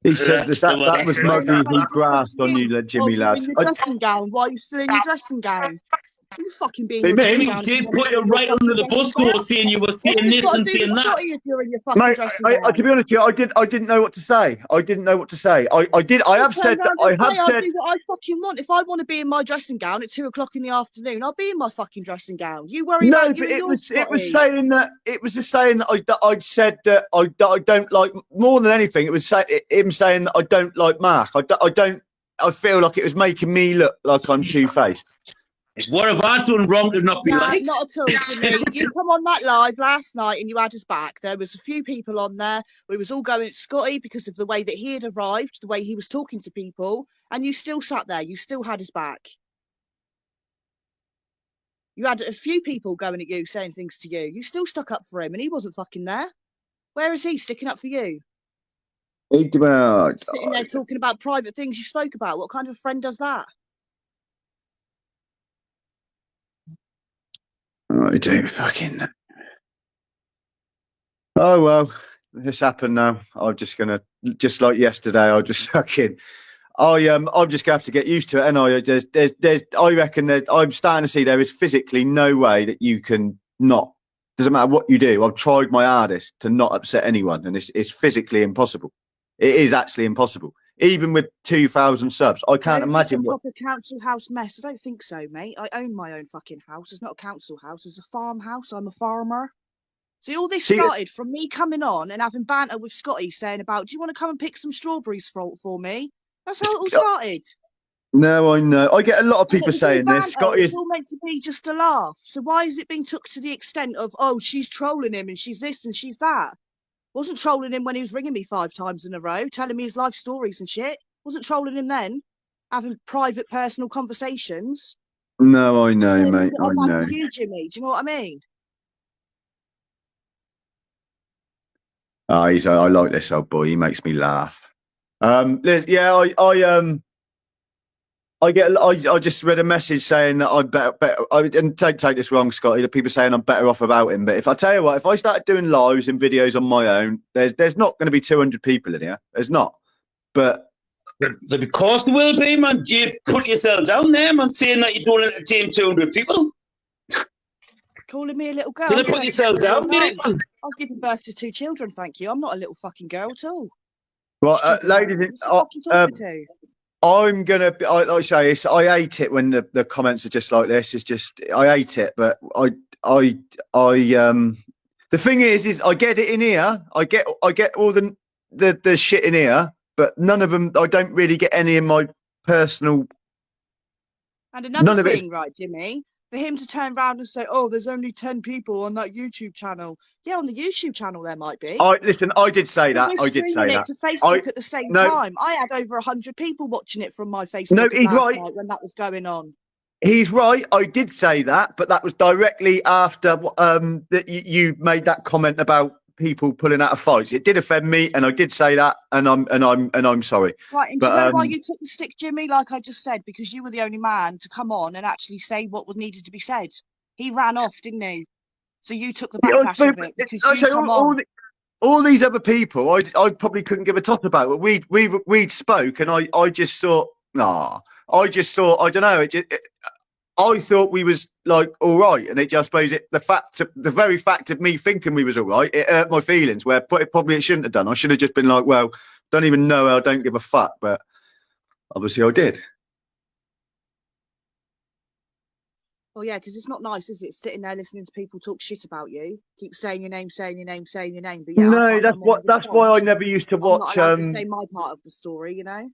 He said that was muggy he grasped on you, Jimmy lad. In your dressing gown. Why are you still in your dressing gown? You fucking being Jimmy did put you right under the bus door, saying you were saying this and saying that. If you're in your fucking mate, dressing gown. to be honest with you, I didn't know what to say. I have said that. I'll do what I fucking want. If I want to be in my dressing gown at 2 o'clock in the afternoon, I'll be in my fucking dressing gown. You worry about you and yours. It was saying that I'd said that I don't like, more than anything. It was him saying that I don't like Mark. I feel like it was making me look like I'm two-faced. What have I done wrong to not be Nah, liked? not at all, Jimmy. You come on that live last night and you had us back. There was a few people on there. We was all going at Scotty because of the way that he had arrived, the way he was talking to people, and you still sat there. You still had us back. You had a few people going at you, saying things to you. You still stuck up for him, and he wasn't fucking there. Where is he sticking up for you? Sitting there talking about private things you spoke about. What kind of friend does that? I don't fucking know. Oh well, this happened now. I'm just gonna, just like yesterday, I'm just fucking. I'm just gonna have to get used to it, and I reckon I'm starting to see there is physically no way that you can not. Doesn't matter what you do. I've tried my hardest to not upset anyone, and it's physically impossible. It is actually impossible. Even with 2,000 subs, I can't imagine it's a what. proper council house mess. I don't think so, mate. I own my own fucking house. It's not a council house. It's a farmhouse. I'm a farmer. See, all this started from me coming on and having banter with Scotty saying about, do you want to come and pick some strawberries for me? That's how it all started. No, I know. I get a lot of people saying this. Scotty It's all meant to be just a laugh. So why is it being took to the extent of, oh, she's trolling him and she's this and she's that? Wasn't trolling him when he was ringing me 5 times in a row, telling me his life stories and shit. Wasn't trolling him then, having private, personal conversations. No, I know, mate. I I'm know. with you, Jimmy. Do you know what I mean? I like this old boy. He makes me laugh. Yeah, I just read a message saying that I'm better. I didn't take this wrong, Scotty. The people saying I'm better off without him. But if I tell you what, if I started doing lives and videos on my own, there's not going to be 200 people in here. There's not. But of course there will be, man. You put yourself down there, man, saying that you don't entertain 200 people. Calling me a little girl. Gonna put yourselves out, man. I've given birth to 2 children, thank you. I'm not a little fucking girl at all. well, ladies, I'm gonna. Like I say, I hate it when the comments are just like this. It's just I hate it, but the thing is I get it in here. I get all the shit in here, but none of them. I don't really get any in my personal. And another thing, right, Jimmy? For him to turn around and say, "Oh, there's only 10 people on that YouTube channel." Yeah, on the YouTube channel there might be. Listen, I did say that. I did say that. To Facebook at the same time. I had over 100 people watching it from my Facebook last night when that was going on. He's right. I did say that, but that was directly after that you made that comment about people pulling out of fights. It did offend me, and I did say that, and I'm sorry. Right, and do you know why you took the stick, Jimmy? Like I just said, because you were the only man to come on and actually say what was needed to be said. He ran off, didn't he? So you took the backlash of it because you come on. All these other people, I probably couldn't give a toss about. But we spoke, and I just thought, I just thought, I don't know. I thought we was like all right, and I suppose the very fact of me thinking we was all right, it hurt my feelings. Where probably it shouldn't have done. I should have just been like, well, don't even know. I don't give a fuck. But obviously, I did. Well, yeah, because it's not nice, is it? Sitting there listening to people talk shit about you, keep saying your name, saying your name, saying your name. But yeah, no, that's why I never used to watch. I'm not allowed to say my part of the story, you know.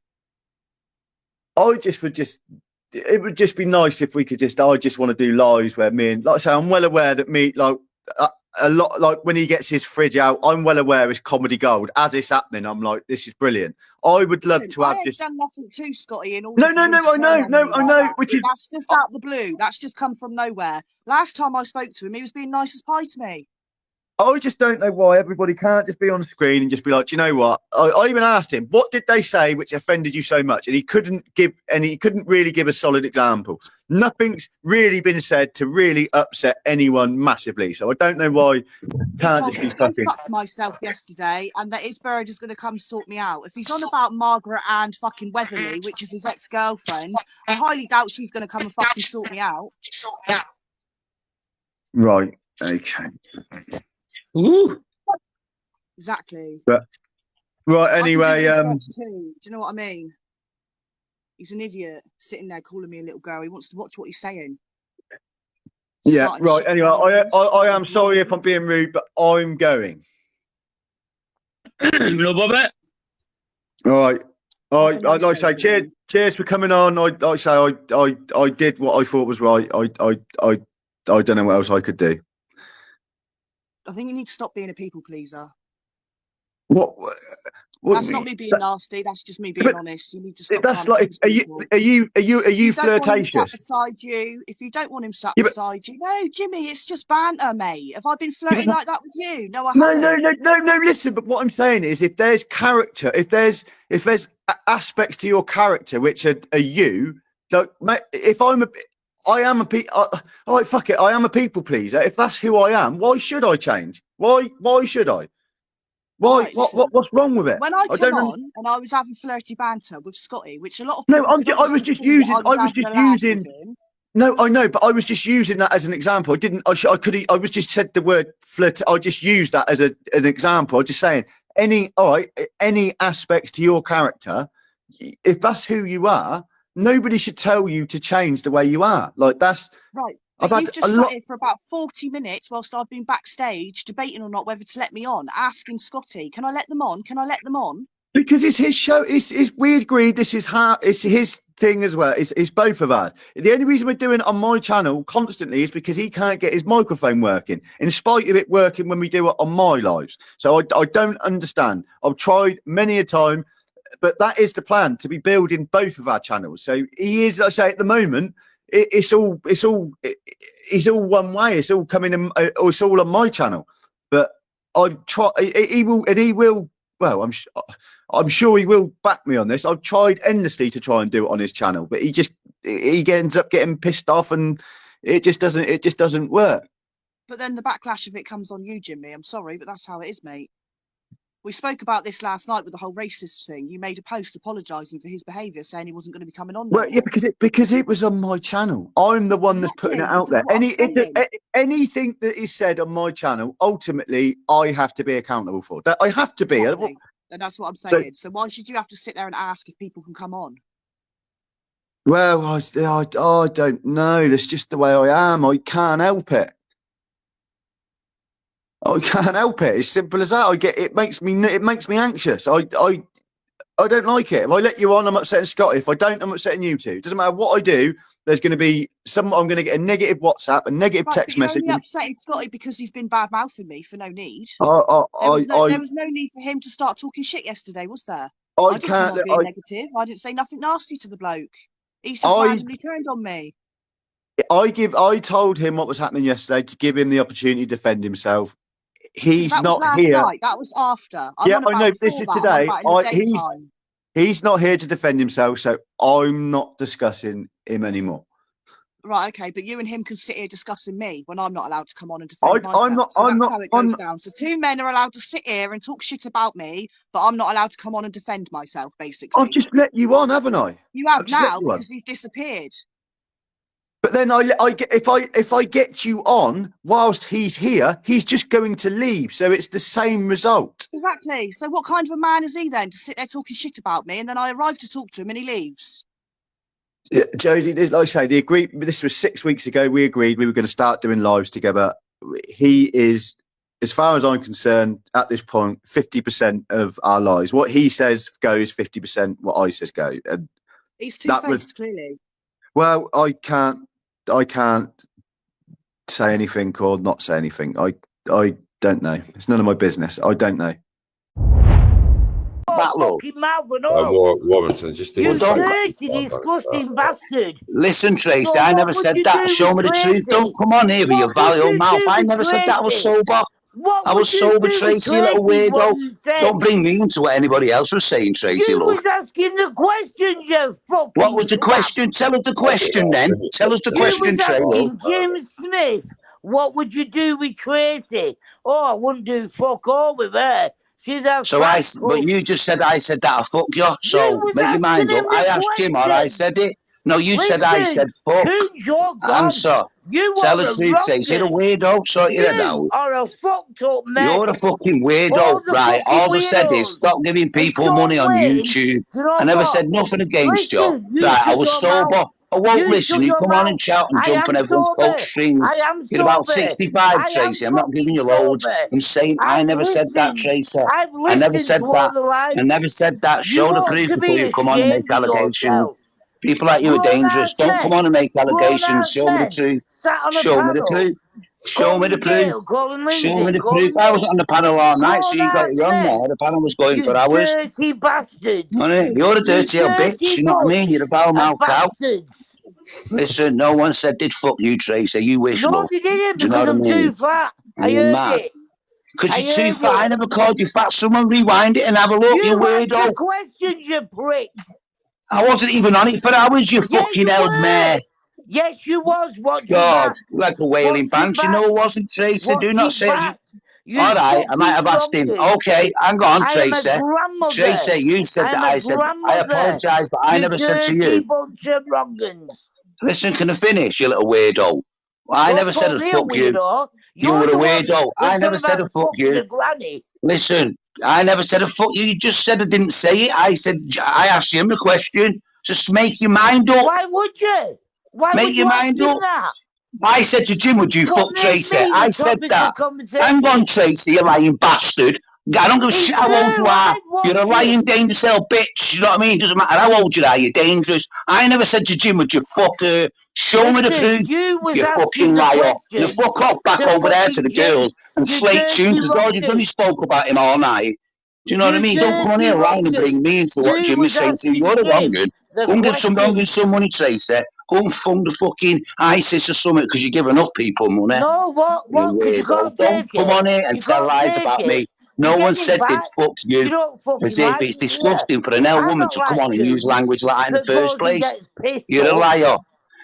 It would just be nice if we could I just want to do lives where like I say, I'm well aware that a lot, like when he gets his fridge out, I'm well aware it's comedy gold. As it's happening, I'm like, this is brilliant. I would love to have just. I ain't done nothing to Scotty in all. No, I know. That's just out of the blue. That's just come from nowhere. Last time I spoke to him, he was being nice as pie to me. I just don't know why everybody can't just be on screen and just be like, do you know what? I even asked him, what did they say which offended you so much? And he couldn't really give a solid example. Nothing's really been said to really upset anyone massively. So I don't know why can't just be fucking. I fucked myself yesterday, and that his bird is going to come sort me out. If he's on about Margaret and fucking Weatherly, which is his ex-girlfriend, I highly doubt she's going to come and fucking sort me out. Right. Okay. Ooh. Exactly. But right, anyway, do you know what I mean? He's an idiot sitting there calling me a little girl. He wants to watch what he's saying. Yeah, right. Anyway, I am sorry if I'm being rude, but I'm going. No bother. All right. Like I say, cheers for coming on. I did what I thought was right. I don't know what else I could do. I think you need to stop being a people pleaser. What That's not me being nasty. That's just me being honest. You need to stop. That's trying like, to please people. are you If you don't want him flirtatious? sat beside you, if you don't want him sat beside you, no, Jimmy, it's just banter, mate. Have I been flirting like that with you? No, I haven't. No. Listen, but what I'm saying is, if there's character, if there's aspects to your character which are you, like, if I am a fuck it, I am a people pleaser. If that's who I am, why should I change? Why should I? Why? Right, what's wrong with it? When I come on and I was having flirty banter with Scotty, which a lot of people I was just using. No, I know, but I was just using that as an example. I didn't. I was just said the word flirt. I just used that as an example. I'm just saying any aspects to your character. If that's who you are, nobody should tell you to change the way you are. Like that's right. But you've just sat here for about 40 minutes whilst I've been backstage debating or not whether to let me on, asking Scotty, can I let them on? Can I let them on? Because it's his show. We agreed this is it's his thing as well. It's both of ours. The only reason we're doing it on my channel constantly is because he can't get his microphone working, in spite of it working when we do it on my lives. So I don't understand. I've tried many a time, but that is the plan, to be building both of our channels. So he is, I say, at the moment, he's all one way. It's all coming in, it's all on my channel. But I try. He will. Well, I'm sure he will back me on this. I've tried endlessly to try and do it on his channel, but he ends up getting pissed off, and it just doesn't work. But then the backlash of it comes on you, Jimmy. I'm sorry, but that's how it is, mate. We spoke about this last night with the whole racist thing. You made a post apologising for his behaviour, saying he wasn't going to be coming on. Well, yeah, because it was on my channel. I'm the one that's putting it out there. Anything that is said on my channel, ultimately, I have to be accountable for. That I have to be. Exactly. And that's what I'm saying. So why should you have to sit there and ask if people can come on? Well, I don't know. That's just the way I am. I can't help it. I can't help it. It's simple as that. It makes me anxious. I don't like it. If I let you on, I'm upsetting Scotty. If I don't, I'm upsetting you two. It doesn't matter what I do. There's going to be I'm going to get a negative WhatsApp, a negative text message. You're only upsetting Scotty because he's been bad mouthing me for no need. There was no need for him to start talking shit yesterday, was there? I didn't come on being negative. I didn't say nothing nasty to the bloke. He's just randomly turned on me. I told him what was happening yesterday to give him the opportunity to defend himself. He's not here. Night. That was after. I know. This is today. He's not here to defend himself, so I'm not discussing him anymore. Right, okay, but you and him can sit here discussing me when I'm not allowed to come on and defend myself. That's how it goes down. So two men are allowed to sit here and talk shit about me, but I'm not allowed to come on and defend myself, basically. I've just let you on, haven't I? You have now because he's disappeared. But then if I get you on whilst he's here, he's just going to leave. So it's the same result. Exactly. So what kind of a man is he then to sit there talking shit about me, and then I arrive to talk to him and he leaves? Yeah, Jodie, like I say, this was 6 weeks ago. We agreed we were going to start doing lives together. He is, as far as I'm concerned, at this point, 50% of our lives. What he says goes, 50% what I says go. And he's two-faced, clearly. Well, I can't say anything or not say anything. I don't know. It's none of my business. I don't know. Warrington, just you dirty, disgusting bastard. Listen, Tracy, I never said that. Show me the truth. Don't come on here with your vile mouth. I never said that I was sober. I was sober, Tracy, you little weirdo. Don't bring me into what anybody else was saying, Tracy. You was asking the questions, you fucking. What was the question? Tell us the question then. Tell us the question, Tracy. You was asking Jim Smith, what would you do with Tracy? Oh, I wouldn't do fuck all with her. She's a but you just said I said that I fuck you. So make your mind up. I asked Jim or I said it. No, you said I said fuck. Answer. Tell the truth, Tracy. You're a weirdo. Sort your head out. You are a fucked up man. You're a fucking weirdo. Right. All I said is stop giving people money on YouTube. I never said nothing against you. Right. I was sober. I won't listen. You come on and shout and jump on everyone's coat strings. I am You're about sober. 65, Tracy. I'm not giving you loads. I'm saying I never said that, Tracy. I never said that. I never said that. Show the proof before you come on and make allegations. People like you are dangerous. Don't come on and make allegations. Show me the truth. Show me the proof. Show me the proof. Show me the proof. I wasn't on the panel all night, so you got it wrong there. The panel was going for hours. Dirty bastard. You're a dirty old bitch. You know what I mean? You're a foul-mouthed cow. Listen, no one said did fuck you, Tracy. You wish, love. No, you didn't, Do you know because what I I'm mean? too fat. I You're heard mad. it. Because you're too fat. I never called you fat. Someone rewind it and have a look, you weirdo. Asked the questions, you prick. I wasn't even on it for hours, you fucking old mare. Yes, you was watching God, back. like a wailing banshee. No, it wasn't, Tracy. Do not say it. All right, I might have asked him. Okay, hang on, Tracy. Tracy, you said that I said, I apologise, but I never said to you. Bunch of wrong'uns. Listen, can I finish, you little weirdo? I never said a fuck you. You were a weirdo. I never said a fuck you. Listen, I never said a fuck you. You just said I didn't say it. I said, I asked him the question. Just make your mind up. Why would you? Why make would your you mind ask him up. that? I said to Jim, would you fuck Tracy? I said that. Hang on, Tracy, you lying bastard. I don't give a shit how old you are. You're a lying, dangerous old bitch. You know what I mean? It doesn't matter how old you are. You're dangerous. I never said to Jim, would you fuck her? Show me the proof. You fucking liar. You fuck off back over there to the girls and slate tunes because all you've done is spoke about him all night. Do you know what I mean? Don't come on here lying and bring me into what Jim was saying to you. You're a wrong-un. Go and give some wrong-un some money, Tracy. Go and fund the fucking ISIS or something because you give enough people money. No, what? You don't come on here and tell lies about me. No one said they'd fuck you. As if it's disgusting for an old woman to come on and use language like that in the first place. You're a liar.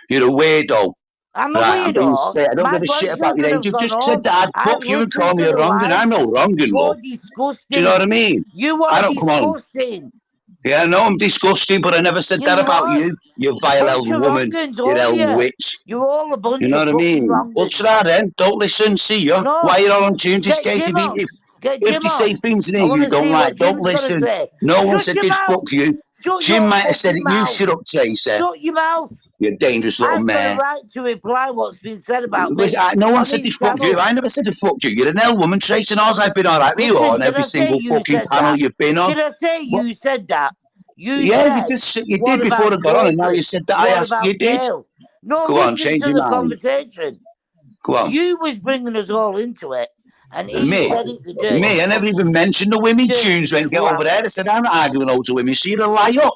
You're a weirdo. I'm a weirdo. I don't give a shit about your age. You've just said that I'd fuck you and call me a wrong-un. I'm no wrong-un, love. Do you know what I mean? I don't come on. Yeah, I know I'm disgusting, but I never said that about you. You vile old woman. You old witch. You're all a bunch You know what I mean? What's that then? Don't listen, see you. Why are you all on tunes? This case, if you say things in here you don't like, don't listen. No one said did fuck you. Jim might have said it. You shut up, Tracy. Shut your mouth. You dangerous little man. I've got a right to reply what's been said about me. No one said they fucked you. I never said they fucked you. You're an old woman, Tracy, and I've been all right with you on every single fucking panel you've been on. Did I say you said that? You did before I got on, and now you said that I asked you did. No, go on, change your mind. Conversation. Go on. You was bringing us all into it. And me, I never even mentioned the women tunes when get over there. I said, I'm not arguing over women. So you're a liar.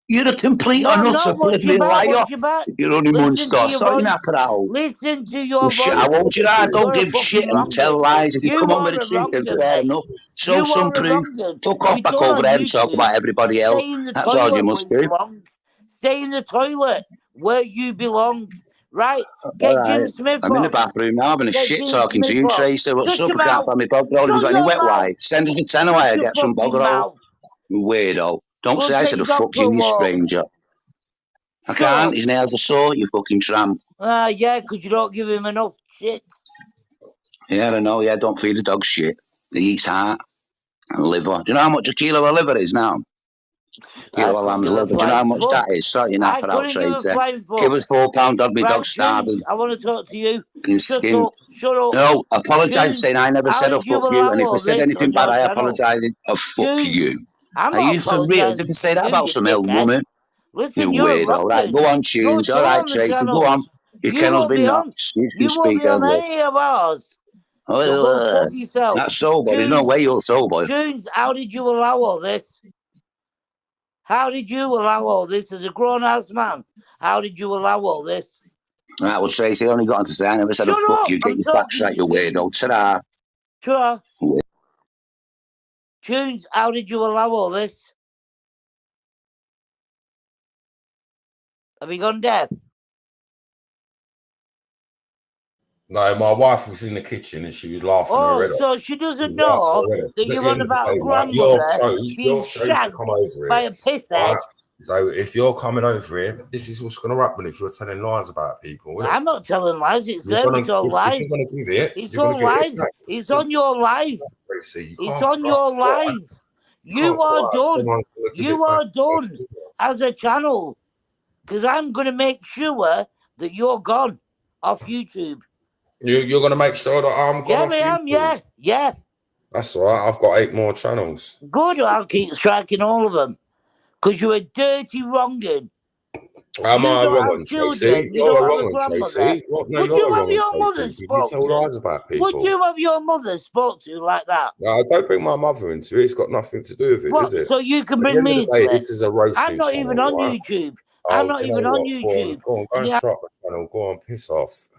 You're a complete and utter flipping liar. You're only monster. Sorry, not proud. Listen to your voice. I won't you that. Don't give shit and tell lies. If you come on with the truth, then fair enough. Show some proof. Fuck off back over there and talk about everybody else. That's all you must do. Stay in the toilet where you belong. Right, get Jim Smith. I'm in the bathroom now, having a shit talking to you, Tracy. What's up? I can't find my bog roll. Have you got any wet wipes? Send us a tenner away. I get some bog roll. Weirdo. Don't say I said a fuck you, you stranger. I can't. His nails are sore, you fucking tramp. Yeah, because you don't give him enough shit. Yeah, I know. Yeah, don't feed the dog shit. He eats heart and liver. Do you know how much a kilo of liver is now? Kilo of lamb's liver. Do you know how much that is? Sorry, you're not for out, Tracy. Give us £4, dog, me dog's starving. I want to talk to you. Shut up. No, apologise saying I never said a fuck you. And if I said anything bad, I apologise. A fuck you. Are you for real? Did you say that about some old woman? Listen, you weirdo. Right, go on, tunes. All right, Tracy, go on. Your kennel's been knocked. You can speak over it. That's sober. There's no way you're sober. Tunes, how did you allow all this? How did you allow all this as a grown-ass man? How did you allow all this? Right, well, Tracy, I only got on to say I never said a fuck you. Get your facts right, you weirdo. Ta-da. Ta-da. Tunes, how did you allow all this? Have you gone deaf? No, my wife was in the kitchen and she was laughing her head off. So she doesn't know that you're on about a grandmother being shagged by a pisshead. So if you're coming over here, this is what's going to happen if you're telling lies about people. I'm not telling lies. It's there. It's all live. It's all live. It's on your live. It's on your live. You are done. You are done as a channel. because I'm going to make sure that you're gone off YouTube. You're going to make sure that I'm gone off YouTube? Yeah. That's all right. I've got 8 more channels. Good, I'll keep striking all of them. Because you're a dirty wrongin'. Am I a wrong one, Tracy? You're a wrong one, Tracy. Would you have your mother spoke to? You tell lies about people. Would you have your mother spoke to like that? No, don't bring my mother into it. It's got nothing to do with it, is it? So you can bring me into it. This is a roasting I'm not even on YouTube. I'm not even on YouTube. Go on, and strike the channel. Go on, piss off.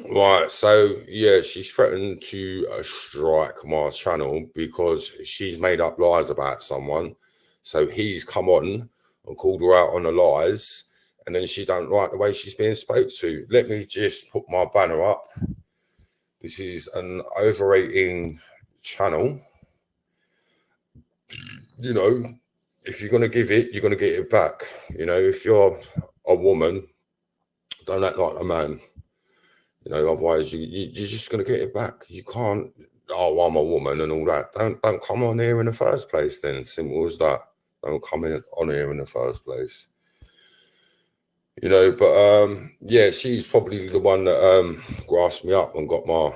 Right, so yeah, she's threatened to strike my channel because she's made up lies about someone. So he's come on and called her out on the lies, and then she don't like the way she's being spoke to. Let me just put my banner up. This is an overrating channel. You know, if you're going to give it, you're going to get it back. You know, if you're a woman, don't act like a man. You know, otherwise you're just going to get it back. You can't, oh, I'm a woman and all that. Don't come on here in the first place then. Simple as that. Don't come on here in the first place. You know, but yeah, she's probably the one that grasped me up and got my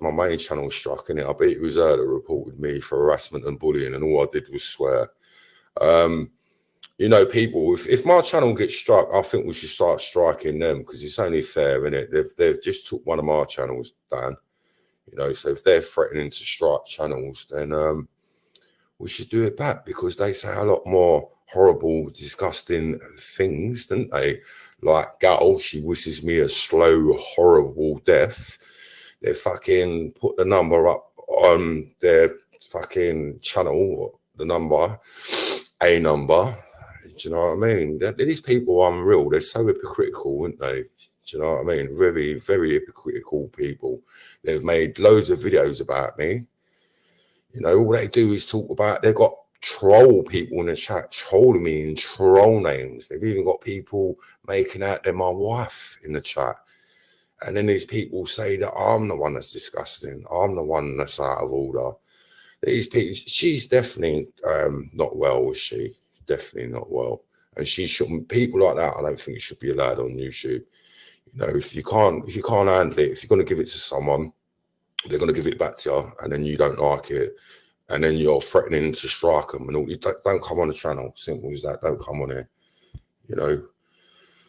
main channel struck in it. I bet it was her that reported me for harassment and bullying, and all I did was swear. You know, people, if my channel gets struck, I think we should start striking them, because it's only fair, innit? They've just took one of my channels down. You know, so if they're threatening to strike channels, then we should do it back, because they say a lot more horrible, disgusting things, don't they? Like Gal, she wishes me a slow, horrible death. They fucking put the number up on their fucking channel, the number, a number. Do you know what I mean? These people are unreal. They're so hypocritical, aren't they? Do you know what I mean? Very, very hypocritical people. They've made loads of videos about me. You know, all they do is talk about, they've got troll people in the chat, trolling me in troll names. They've even got people making out they're my wife in the chat. And then these people say that I'm the one that's disgusting. I'm the one that's out of order. These people, she's definitely not well, is she? Definitely not well. And she shouldn't, people like that, I don't think it should be allowed on YouTube. You know, if you can't handle it, if you're going to give it to someone, they're going to give it back to you, and then you don't like it, and then you're threatening to strike them, and all. You don't come on the channel. Simple as that. Don't come on here. You know.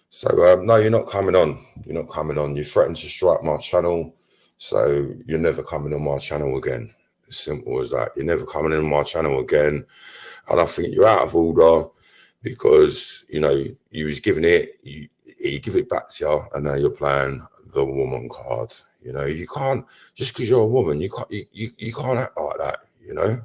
So no, you're not coming on. You're not coming on. You threatened to strike my channel, so you're never coming on my channel again. As simple as that. You're never coming on my channel again, and I think you're out of order, because you know you was giving it. You give it back to you, and now you're playing the woman card. You know, you can't, just because you're a woman, you can't act like that. You know,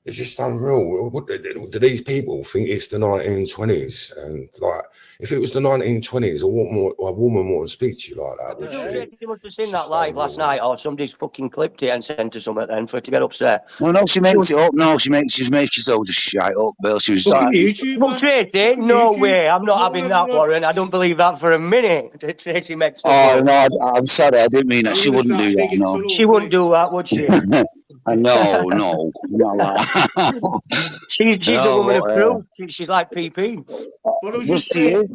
it's just unreal. Do these people think it's the 1920s? And like, if it was the 1920s, a woman wouldn't speak to you like that, would she? You must have seen that live last night, or somebody's fucking clipped it and sent to someone then for it to get upset. Well, no, she makes it up. No, she makes loads of shit up, Bill. She was like, YouTube, Tracy, no way. I'm not having that, Warren. I don't believe that for a minute. Tracy makes. Oh no, I'm sorry. I didn't mean that. She wouldn't do that. No, she wouldn't do that, would she? No, not that. She's the woman of truth. She's like PP. Well, she is.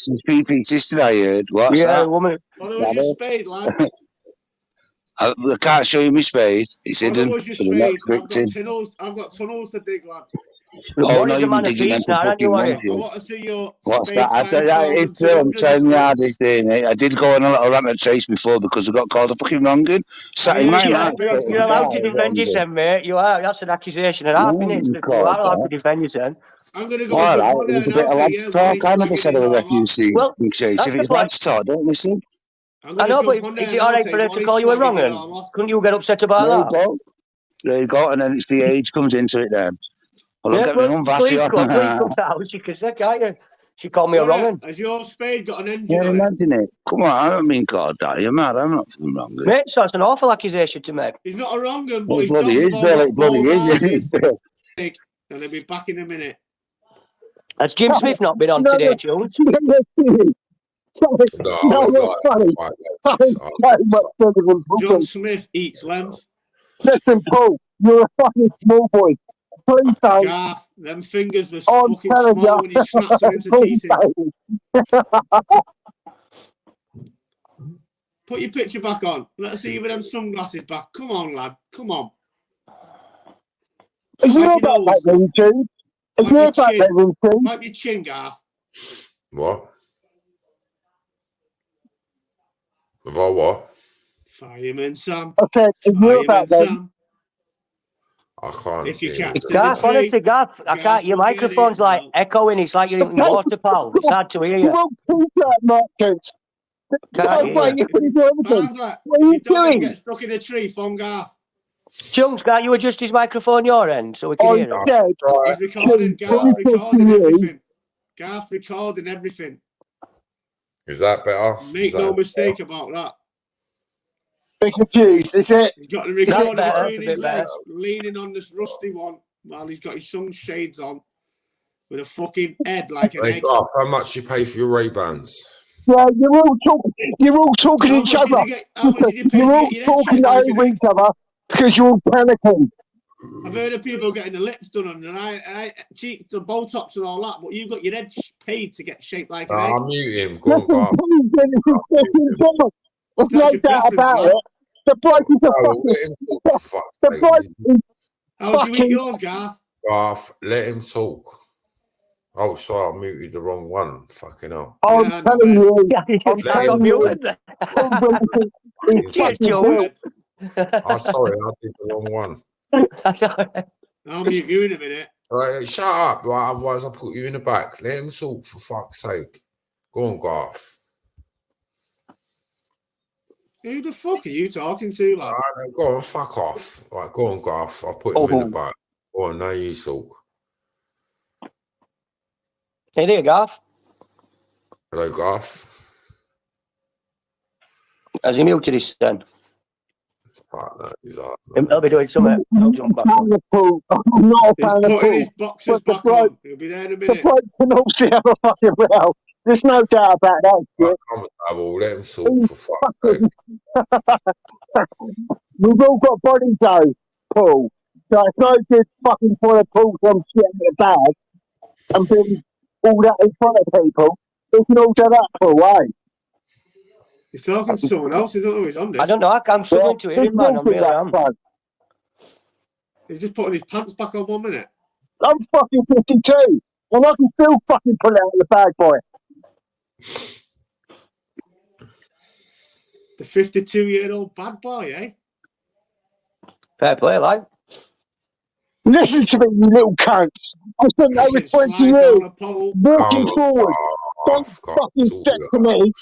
She's PP's sister, I heard. What's that? Woman. What was your spade, lad? I can't show you my spade. It's hidden for the next victim. I've got tunnels to dig, lad. Oh no, you've been digging them for fucking months. I want to see your. What's that? It's true. I'm telling you how this thing. I did go on a little rant at Trace before because I got called a fucking wrong'un. Sat in my mouth. You're allowed to defend yourself, mate. You are. That's an accusation and half, isn't it? You are allowed to defend yourself. I'm going to go. All right, it's a bit of lads talk. I never said I was refusing. Well, Chase, if it's lads talk, don't listen. I know, but is it all right for her to call you a wrong'un? Couldn't you get upset about that? There you go, and then it's the age comes into it then. Well, yeah, please come to the house, you can say, can't you? She called me a wrong'un. Has your spade got an engine? Yeah, imagine it. Come on, I don't mean called that. You're mad. I'm not fucking wrong'un. Mate, so it's an awful accusation to make. He's not a wrong'un, but he's bloody is, Bill. It bloody is. And he'll be back in a minute. Has Jim Smith not been on today, Jones? John Smith eats lambs. Listen, Paul, you're a fucking small boy. Please don't. Garth, them fingers was I'm fucking telling small you. when you snapped them into Please pieces. don't. Put your picture back on. Let's see you with them sunglasses back. Come on, lad. Come on. Are you Wipe about your that nose. routine? Are Wipe you your about that chin. routine? Wipe your chin, Garth. What? Have I what? Fireman Sam. I said, are you Fireman about them? Sam. I can't. If you hear can't it. see the Garth, tree, honestly, Garth, I Garth can't. Your will get microphone's it like now. echoing. It's like you're in water, pal. It's hard to hear You you. won't t-shirt merchants. Can't No hear way, you. you couldn't do anything. Barnsley, What are if you you don't ever doing? get stuck in a tree, phone Garth. Chunks, can't you adjust his microphone your end so we can I'm hear him? scared. He's recording. Garth Please talk to recording you. everything. Garth recording everything. Is that better? Make no mistake about that. They're confused, is it? He's got the That's recorder better. That's between a his bit better. legs, leaning on this rusty one, while he's got his sunshades on, with a fucking head like an Hey, egg. Garth, how much you pay for your Ray-Bans? Yeah, you're all talking How each much did other. you get? How much did you pay You're to all get your head talking shaped like an over egg? each other because you're all panicking. I've heard of people getting the lips done on, and I cheek the Botox and all that, but you've got your head paid to get shaped like an egg. I'll mute him. Go on, Listen, Garth. please, this is fucking job. There's That's no your doubt preference, about lad. it. The bloke is a No, let him talk, for fuck's the sake. bloke is How do you eat fucking. yours, Garth? Garth, let him talk. Oh, sorry, I muted the wrong one. Fucking hell. I'm Yeah, telling no, you. Yeah, I'm I got telling you. muted. He's Cheers, fucking Chunks. built. I'm sorry, I did the wrong one. I'll mute you in a minute. Right, shut up, right? Otherwise I'll put you in the back. Let him talk, for fuck's sake. Go on, Garth. Who the fuck are you talking to, lad? Right, go on, fuck off. Right, go on, Garth. I'll put him in the back. Go on, now you talk. Hey there, Garth. Hello, Garth. Has he muted his son? Partner, he's up. He'll be doing something. I'll jump back on. I'm not a He's fan of putting his pool. boxers But the back bloke, on. He'll be there in a the minute. bloke can also have a fucking row. There's no doubt about that. Right, come on, Double. Let him talk, for fuck's sake. We've all got bodies though, Paul. So it's no good fucking trying to pull some shit in the bag and bring all that in front of people. We can all do that, Paul, eh? He's talking to someone else. He don't know who's on this. I don't know. I'm struggling to hear him, man. I really am. He's just putting his pants back on 1 minute. I'm fucking 52, and I can still fucking pull it out of the bag, boy. The 52-year-old bad boy, eh? Fair play, like. Listen to me, you little cunts. I spent over 20 years walking forward. Don't fucking step to me.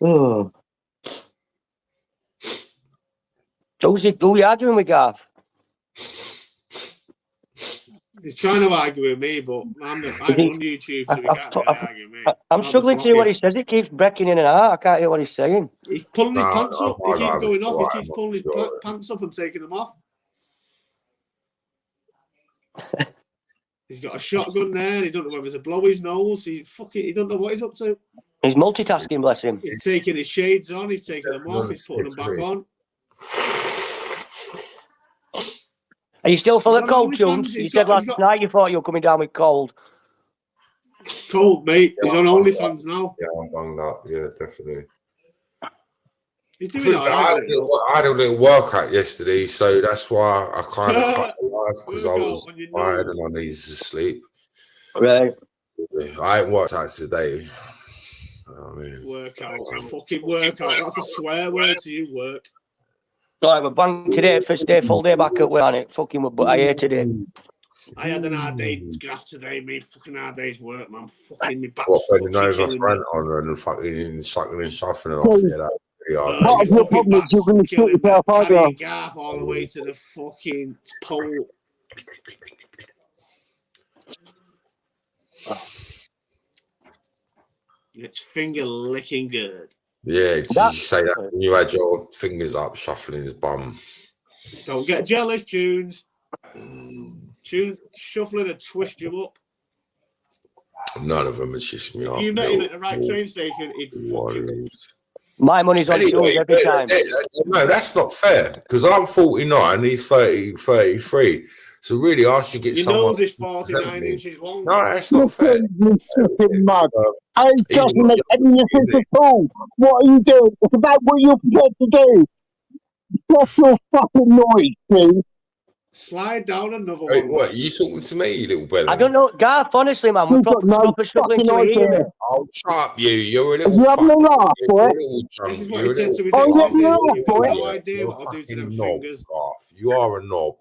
Oh. Who are you arguing with, Garth? He's trying to argue with me, but I'm on YouTube, so he can't really argue with me. I'm struggling to hear what he says. He keeps breaking in and out. I can't hear what he's saying. He's pulling his pants up. He keeps going off. He keeps pulling his pants up and taking them off. He's got a shotgun there. And he don't know whether to blow his nose. He don't know what he's up to. He's multitasking, bless him. He's taking his shades on. He's taking them off. He's putting them back on. Are you still full of He's cold, on Chunks? OnlyFans. You He's said got- last night you thought you were coming down with cold. Cold, mate. He's on OnlyFans now. Yeah, I'm bunged up. Yeah, definitely. He's doing all right. I had a little workout yesterday, so that's why I kind of cut the live because I was tired and I needed to sleep. Right. I ain't worked out today. I mean, Workout. Fucking workout. That's a swear word to you, work. Right, we're banged today. First day, full day back at work on it. Fucking, but I hated it. I had an hard day's graft today, mate. Fucking hard day's work, man. Fucking me back's what, fucking when you know killing me. rent on and fucking sucking and shuffling off, yeah, that really hard. Part of your problem is you're going to shoot yourself, aren't Carrying you? Garth all the way to the fucking pole. It's finger licking good. Yeah, did you say that when you had your fingers up shuffling his bum? Don't get jealous, Tunes. Tunes shuffling and twist you up. None of them has just me up. You met him at the right train station, he'd fuck you. My money's on Jules every time. No, that's not fair because I'm 49 and he's 33. So really, I should get Your someone. nose is 49 inches long. No, that's not fair. You fucking mug. It doesn't make any sense at all. What are you doing? It's about what you're prepared to do. Stop your fucking noise, please. Slide down another Wait, one. what? You talking to me, you little belly? I don't know, Garth, honestly, man, we're proper struggling to hear you. I'll shut up, you. You're a little You having a laugh, boy? This is what he said to his Oh, ex-missus. yeah, You've boy. got no idea what I'll do to them fingers. You are a knob.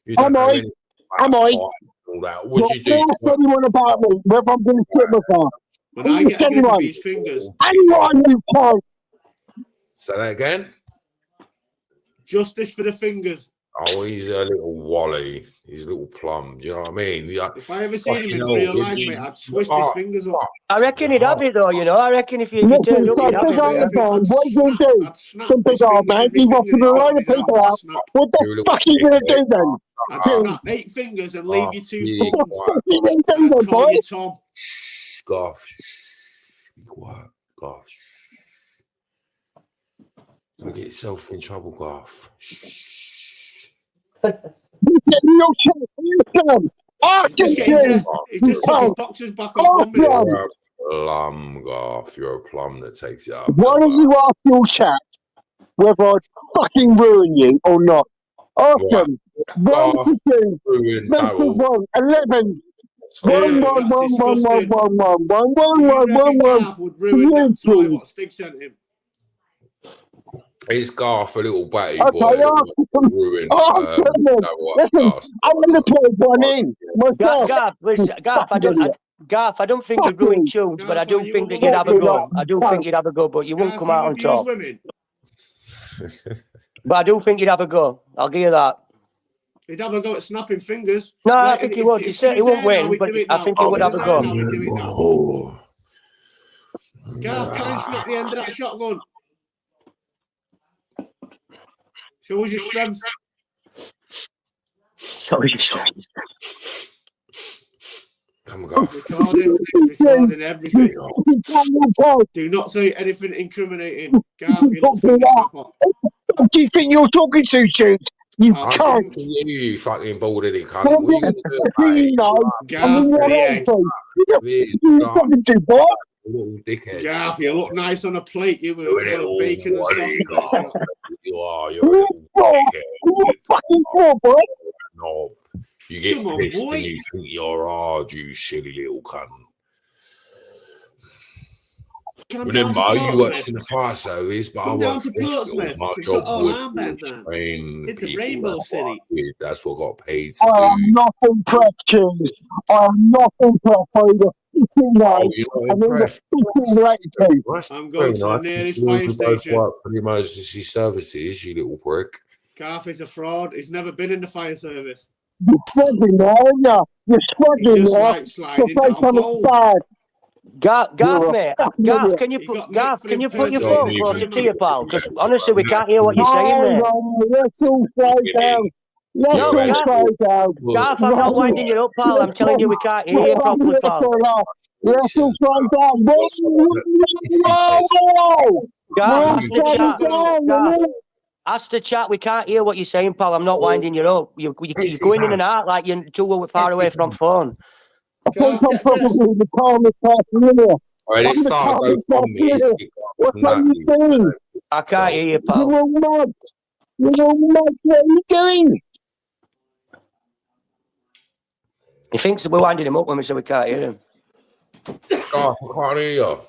You Am don't know I? anything Am about I? fighting and all that. What do you do? Ask anyone about me, whether I'm going to sit with her. When I get a grip of his fingers. Anyone you can. Say that again? Justice for the fingers. Oh, he's a little wally. He's a little plum. Do you know what I mean? If I ever seen him in real life, mate, I'd twist his fingers up. I reckon he'd have it, though, you know. I reckon if you turned up, you'd have it. What are you going to do? Some big old man, you watching a load of people out. What the fuck are you going to do then? I'd snap 8 fingers and leave you 2 thumbs. What are you going to do then, boy? Call you Tom. Garth. Be quiet, Garth. You're going to get yourself in trouble, Garth. He's just taking boxers back off 1 minute. You're a plum, Garth. You're a plum that takes it up. Why don't you ask your chat whether I'd fucking ruin you or not? Ask them. 1 to 2. 3 to 1. 11. 1 1 1 1 1 1 1 1 1 1 1 would ruin that tie what Stig sent him. It's Garth, a little batty Okay, boy. listen, I'm going to play one in. Garth, I don't think you'd ruin tunes, but I do think that you'd have a go. I do think you'd have a go, but you won't come out on top. But I do think you'd have a go. I'll give you that. He'd have a go at snapping fingers. No, I think he would. He certainly won't win, but I think he would have a go. Garth, try and snap the end of that shotgun. Show us your strength. Come on, Recording everything. Do not say anything incriminating. Garth, you look finger snapper. Who do you think you're talking to, Jude? You can't. You fucking bald-headed cunt. What are you going to do, mate? Garth, You're talking to, boy? Little dickhead. Garth, you look nice on a plate. You were bacon and sausage. You are. You're a little dickhead. You're fucking poor, boy. No. You get pissed and you think you're hard, you silly little cunt. Remember, you worked in the fire service, but I worked in the my job was to train It's a people rainbow that city. That's what got paid to I am do. not impressed, James. I am not impressed by the You're not impressed. I'm going to the nearest fire You both station. work for the emergency services, you little prick. Garth is a fraud. He's never been in the fire service. You're struggling there, aren't you? You're struggling Just there. like sliding To say down something poles. bad. Garth, mate. Garth, can you put your phone closer to your pal? Because honestly, we can't hear what you're saying, mate. Let's all slow down. Let's all slow down. Garth, I'm not winding you up, pal. I'm telling you, we can't hear you properly, pal. Let's all slow down. Whoa! Garth, ask the chat. We can't hear what you're saying, pal. I'm not winding you up. You're going in and out like you're too far away from phone. I think I'm probably the calmest person in here. Alright, let's start GoFundMe. What are you doing? I can't hear you, pal. You're all mad. You're all mad. What are you doing? He thinks that we're winding him up when we say we can't hear him. Oh, I can't hear you.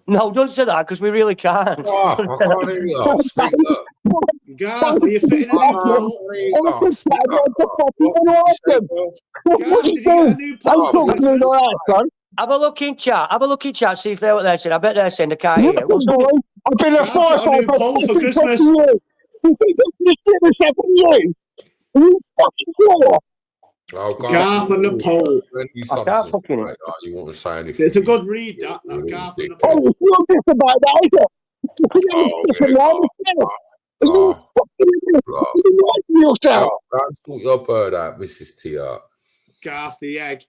No, don't say that, because we really can't. Oh, I can't hear you. Speak up. Garth, are you fitting a new pole? Garth, did you get a new pole? Have a look in chat. Have a look in chat. See if they're what they're saying. I bet they're saying they can't hear. I've been a firefighter for pole for Christmas. You think this is happening to you? Are you fucking sure? Oh, Garth and the pole. I can't fucking it. You want to say anything? It's a good read, that Garth and the pole. Oh, it's not just about that, is it? Yourself. That's got your bird out, Mrs. Tia. Garth the egg.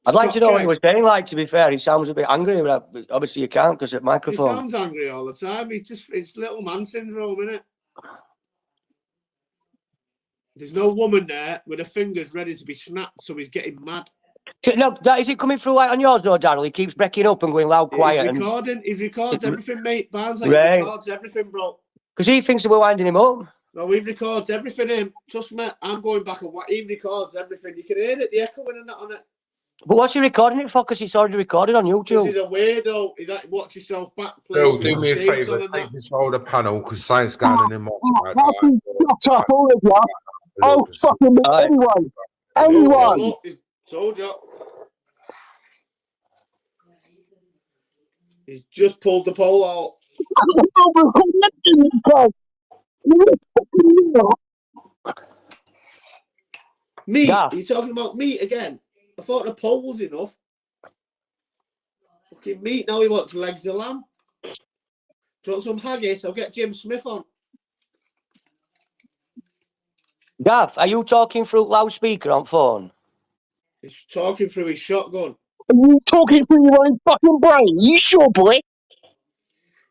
I'd like to know what he Scotch was saying. Like, to be fair, he sounds a bit angry, but obviously you can't because of He microphone. sounds angry all the time. It's little man syndrome, innit? There's no woman there with her fingers ready to be snapped, so he's getting mad. No, is it coming through like on yours, though, Daryl? He keeps breaking up and going loud, quiet. He's recording. He records everything, mate. Barnes, like, Right. he records everything, bro. Because he thinks that we're winding him up. No, he records everything. Him, trust me. I'm going back and he records everything. You can hear it, the echoing and that on it. But what's he recording it for? Because it's already recorded on YouTube. Because he's a weirdo. He like watch yourself back. Bill, do me a favour. Take control of the panel because something's going on in my Fucking shut up, all of you. Oh, fucking anyone. Anyone. Look, told you. He's just pulled the pole out. Meat? Are you talking about meat again? I thought the pole was enough. Fucking meat, now he wants legs of lamb. Do you want some haggis? I'll get Jim Smith on. Gav, are you talking through loudspeaker on phone? He's talking through his shotgun. Are you talking through your own fucking brain? You sure, boy?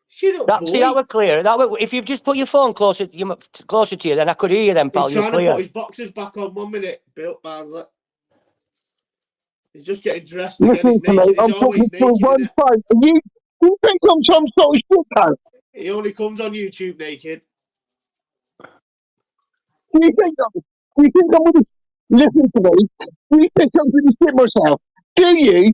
Shut up, boy. See, that was clear. If you've just put your phone closer to you, then I could hear you then, pal. He's trying to put his boxers back on 1 minute, Bill Barnsley. He's just getting dressed again. Listen to me, I'm talking through one phone. And you think I'm some sort of shit coat? He only comes on YouTube naked. Do you think I'm going to listen to me? Do you think I'm going to shit myself? Do you?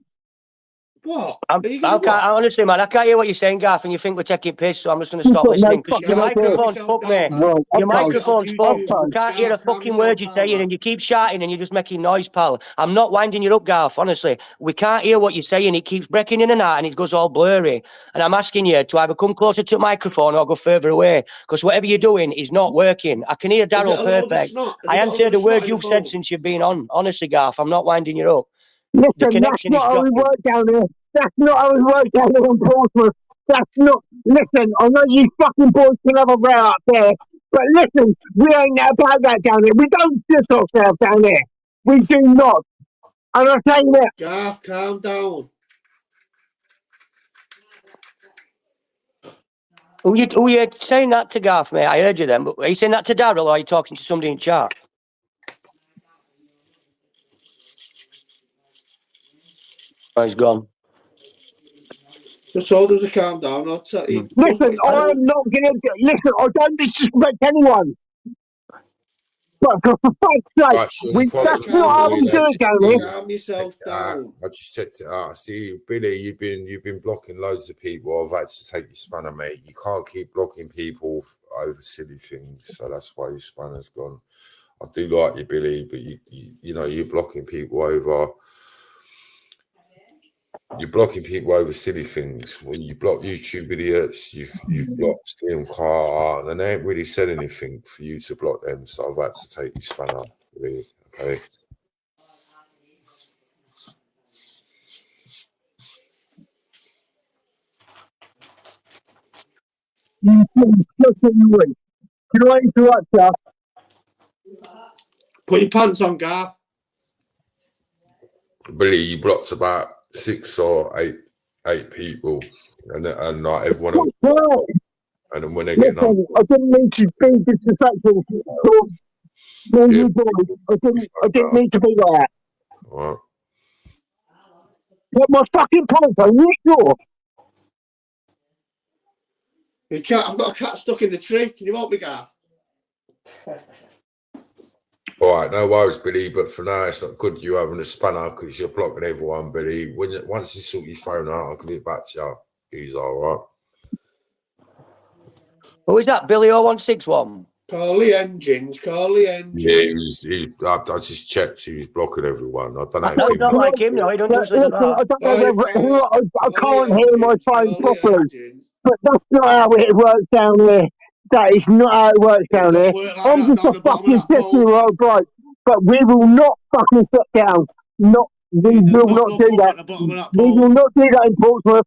What? Honestly, man, I can't hear what you're saying, Gaff, and you think we're taking piss, so I'm just going to stop listening because your microphone's fucked, mate. Your microphone's fucked. You can't hear a fucking word you're saying, and you keep shouting, and you're just making noise, pal. I'm not winding you up, Gaff, honestly. We can't hear what you're saying. It keeps breaking in and out, and it goes all blurry. And I'm asking you to either come closer to the microphone or go further away, because whatever you're doing is not working. I can hear Daryl perfect. I haven't heard a word you've said since you've been on. Honestly, Gaff, I'm not winding you up. Listen, that's not how we work down here. That's not how we work down here in Portsmouth. That's not. Listen, I know you fucking boys can have a row up there, but listen, we ain't about that down here. We don't diss ourselves down here. We do not. And I'm saying that. Gaff, calm down. Who you saying that to, Gaff, mate? I heard you then, but are you saying that to Daryl or are you talking to somebody in chat? Oh, he's gone. Just told him to calm down. I'll tell you. Listen, I'm not going to... Listen, I don't disrespect anyone. But for fuck's sake, that's not how we do it down here. Calm yourself down. I just said to her, see, Billy, you've been blocking loads of people. I've had to take your spanner, mate. You can't keep blocking people over silly things. So that's why your spanner's gone. I do like you, Billy, but you know, you're blocking people over... You're blocking people over silly things. When you block YouTube idiots, you've blocked Liam Carter, and they ain't really said anything for you to block them. So I've had to take your spanner, really. Okay. Can I interrupt you? Put your pants on, Garth. Billy, you blocked about 6 or 8 people, and like everyone else. No. And then when they get Listen, I didn't mean to be disrespectful. Yeah. I didn't mean to be like that. Right. Put my fucking pants on, you sure? I've got a cat stuck in the tree. Can you help me, Garth? All right, no worries, Billy. But for now, it's not good you having a spanner because you're blocking everyone, Billy. Once you sort your phone out, I'll give it back to you. He's all right. Who is that? Billy 0161? Call the engines. Yeah, I just checked. He was blocking everyone. I don't know. No, he's not like him, no. He don't usually do that. I can't hear my phone properly. But that's not how it works down here. That is not how it works down here. I'm just a fucking 50-year-old bloke. But we will not fucking sit down. We will not do that. We will not do that in Portsmouth.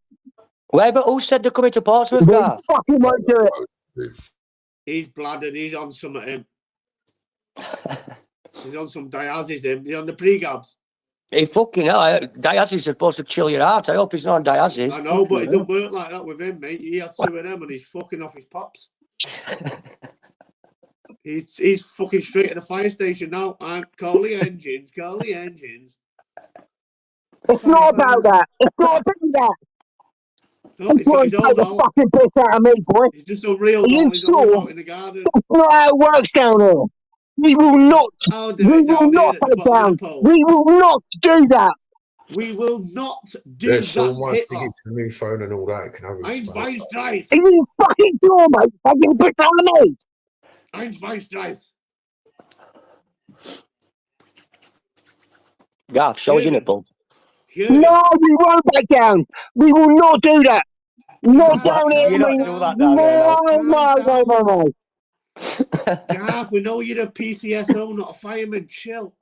Wait, but who said they're coming to Portsmouth, Garth? Fucking won't do it. He's bladdered. He's on some of him. He's on some diazes, him. He's on the pre-gabs. Hey, fucking hell, diazese is supposed to chill your heart. I hope he's not on diazese. I know, but it don't work like that with him, mate. He has 2 of them and he's fucking off his pops. He's fucking straight at the fire station now. Call the engines, call the engines. It's not about that. It's not about that. No, he's got his hose out. Fucking piss out of me, boy. He's just unreal Are you all his hose sure? out in the garden. That's not how it works down here. We will not. I'll do it down here at the bottom of the pole. We will not do that. We will not do Let's that, all once Hitler. get to the new phone and all that. Can have Eins, respect. zwei, drei. Are you fucking sure, mate? Fucking piss out of me. Eins, zwei, drei. Gaff, show us your nipples. No, we won't back down. We will not do that. Not down here. You don't do that down there, No. Gaff, we know you're a PCSO, not a fireman. Chill.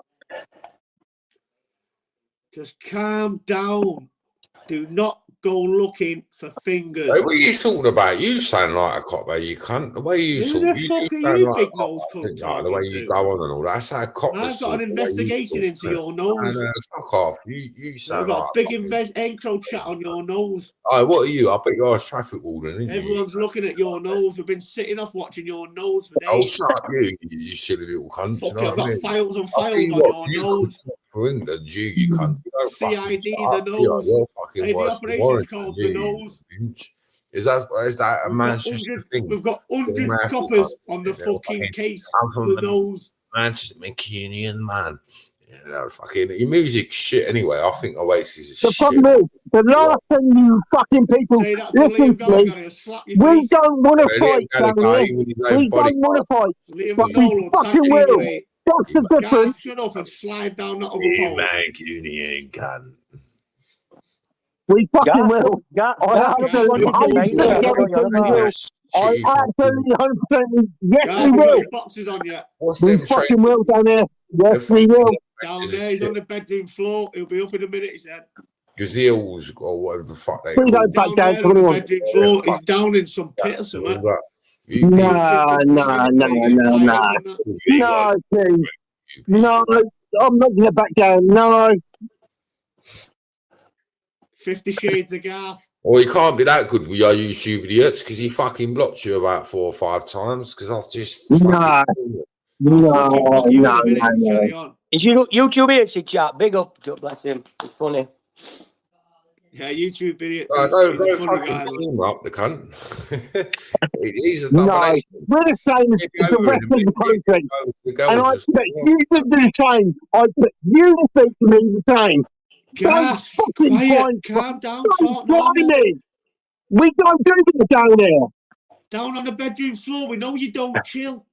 Just calm down. Do not go looking for fingers. Hey, what are you talking about? You sound like a cop, mate. You cunt. The way you Who talk, the you fuck do are sound you, like big a cop, nose cunt, like, the talking way you to? go on and all that. That's how cops I've got an talk, the way you investigation talk, into mate. your nose. Fuck off. You I've sound got a like big fucking- encro chat on your nose. Oh, what are you? I bet you're a traffic warden, isn't you? Everyone's looking at your nose. We've been sitting off watching your nose for Oh, days. shut up, you silly little cunt. Fuck You know you, what I've I got mean? files and I'll tell files you on what, your you nose. for England, you cunt. You don't fucking CID, shut the up. nose. You're fucking Hey, the worse than operation's Warrington, called you the nose. bitch. Is that a Manchester thing? We've got 100 Massive coppers cunts, on the they're fucking case. I'm from The nose. Manchester McKinney, man. Yeah, they're fucking your music's shit anyway. I think Oasis is The shit. problem is, the last thing you fucking people Say that to listen Liam to me, Gallagher, he'll slap your we face. don't want to Liam fight down Gallagher, here. he with his We own don't want to fight. Liam But and we Noel will tag fucking team will. away. That's the difference. Gaff, shut up and slide down that other You pole. man, you cunt. We fucking will. Gaff, I absolutely 100% will. I absolutely 100% yes, Gaff, we you got will. your boxes on you. What's We them fucking will down there. Yes, we will. Down there, he's on the bedroom floor. He'll be up in a minute, he said. gazelles or whatever the fuck they Please call don't back Down down there to on the anyone. bedroom floor. He's down in some pit or something. that. No, please. No, I'm not going to back down. No. 50 Shades of Gaff. Well, he can't be that good with your YouTube idiots because he fucking blocked you about 4 or 5 times because I've just No. No. Is your YouTube idiocy chat? Big up, bless him. It's funny. Yeah, YouTube idiots. Don't He's a funny fucking guy. bring him up, the cunt. He's a No, double agent. we're the same as the rest of the country. And I expect you to do the same. I expect you to speak to me the same. Gaff, quiet, calm down, talk normal. We don't do this down there. Down on the bedroom floor, we know you don't. Chill.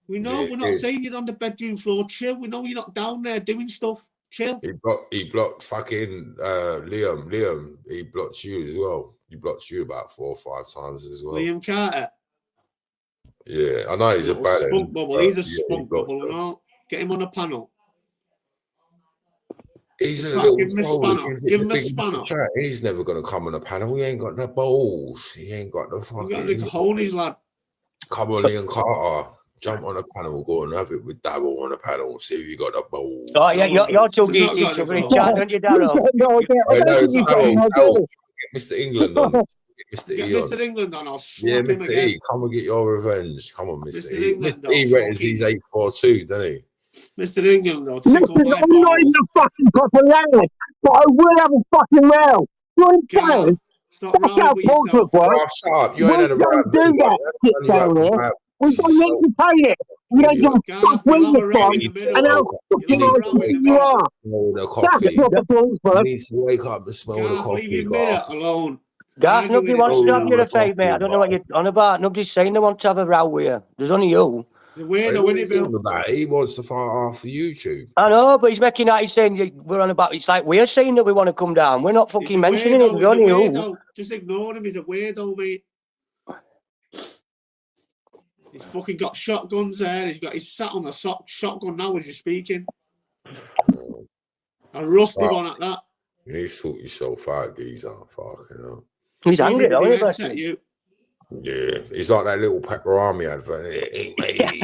We know we're not saying you're on the bedroom floor. Chill. We know you're not down there doing stuff. Chill. He blocked fucking Liam. He blocked you as well. He blocked you about 4 or 5 times as well. Liam Carter. Yeah, I know he's a bad spunk bubble. He's a spunk bubble. No, get him on the panel. He's a Give little him a troll. spanner. Give him a spanner. He's never going to come on a panel. He ain't got the balls. He ain't got the fucking... You got the cojones, lad. Come on, Liam Carter. Jump on a panel. Go and have it with Dabble on a panel. See if you got the balls. Oh, yeah, you're too geeky each other in chat, don't you, Darryl? Mr. England on. Mr. Get E on. Mr. England on. I'll slap Yeah, him Mr. again. E, come and get your revenge. Come on, Mr. E. England, Mr. E reckons he's 842, doesn't he? Mr. England, though, Listen, tickle my I'm not even a fucking proper lad, but I will have a fucking row. You understand? Stop That's how corporate works. Oh, shut up. You ain't had a We don't row. do that shit down here. We don't entertain it. We don't give a fuck where you're from and how fucking nice you are. That's proper corporate. You need to wake up and smell the coffee. Leave your minute alone. Gaff, nobody wants to have you a fight, mate. I don't know what you're on about. Nobody's saying they want to have a row with you. There's only you. The weirdo, He wants to fight after YouTube. I know, but he's making out. He's saying we're on about. It's like we're saying that we want to come down. We're not fucking mentioning it. There's only you. Just ignore him. He's a weirdo, mate. He's fucking got shotguns there. He's sat on the shotgun now as you're speaking. A rusty one at that. You need to sort yourself out, geezer. Fucking hell. He's angry, though, isn't he? Yeah, he's like that little Pepperami advert. Eat me.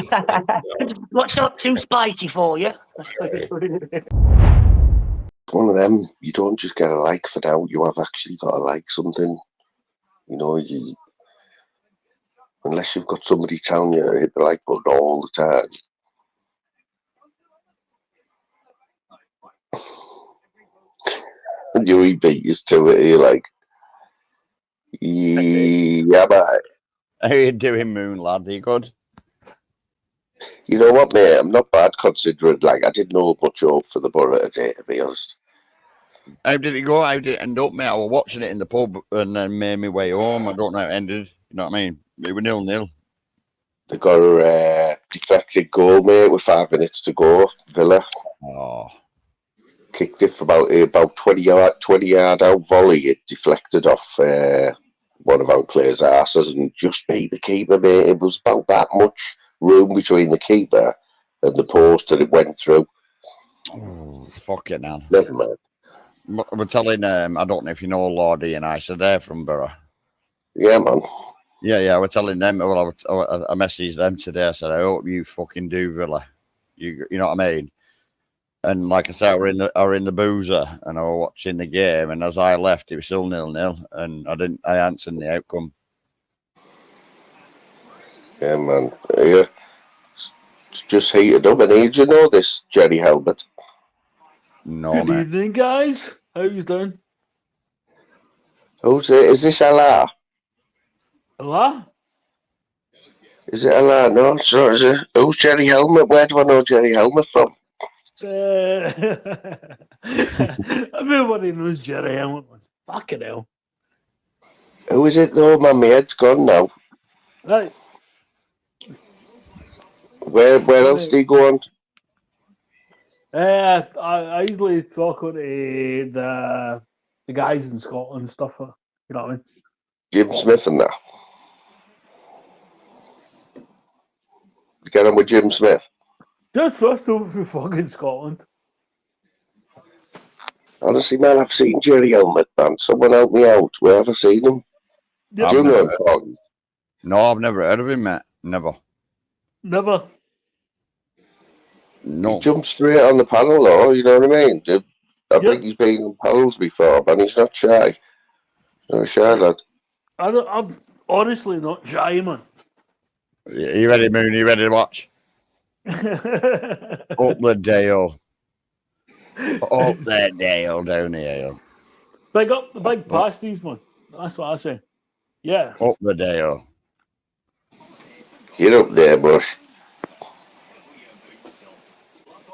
What's not too spicy for you? One of them, you don't just get a like for now, you have actually got to like something. You know, unless you've got somebody telling you to hit the like button all the time. And you beat us to it, you're like, yeah, mate. How you doing, Moon lad? Are you good? You know what, mate? I'm not bad considering, like, I didn't know much up for the Borough today, to be honest. How did it go? How did it end up, mate? I was watching it in the pub and then made my way home. I don't know how it ended. You know what I mean? It was 0-0. They got a deflected goal, mate, with 5 minutes to go. Villa. Oh. Kicked it for about 20 yard out volley. It deflected off one of our players' asses and just beat the keeper, mate. It was about that much room between the keeper and the post that it went through. Oh, fuck it now. Never mind. We're telling, I don't know if you know Lordy and I, so they're from Borough. Yeah, man. Yeah, we're telling them, well, I messaged them today, I said, I hope you fucking do, Villa. You know what I mean? And like I said, I were in the boozer and I was watching the game, and as I left, it was still 0-0, and I answered the outcome. Yeah, man. Yeah. It's just heated up. And did you know this, Jerry Helmet? No, Good mate. evening, guys. How you doing? Who's it? Is this LR? Hello? Is it LR? No, it's not, is it? Who's Jerry Helmet? Where do I know Jerry Helmet from? Everybody knows Jerry Helmet. Fucking hell. Who is it though, man? My head's gone now. Right. Where else do you go on? I usually talk on the guys in Scotland and stuff. You know what I mean? Jim Smith and that. You get on with Jim Smith? Just first over from fucking Scotland. Honestly, man, I've seen Jerry Helmet, man. Someone help me out. Where have I seen him? Do you know him, Paul? No, I've never heard of him, mate. Never. Never. No. He jumped straight on the panel, though. You know what I mean? I think he's been on panels before, but he's not shy. Not a shy lad. I'm honestly not shy, man. Are you ready, Moon? Are you ready to watch? Up the Dale. Up the Dale, down the Dale. Big up the big pasties, man. That's what I say. Yeah. Up the Dale. Get up there, Bush.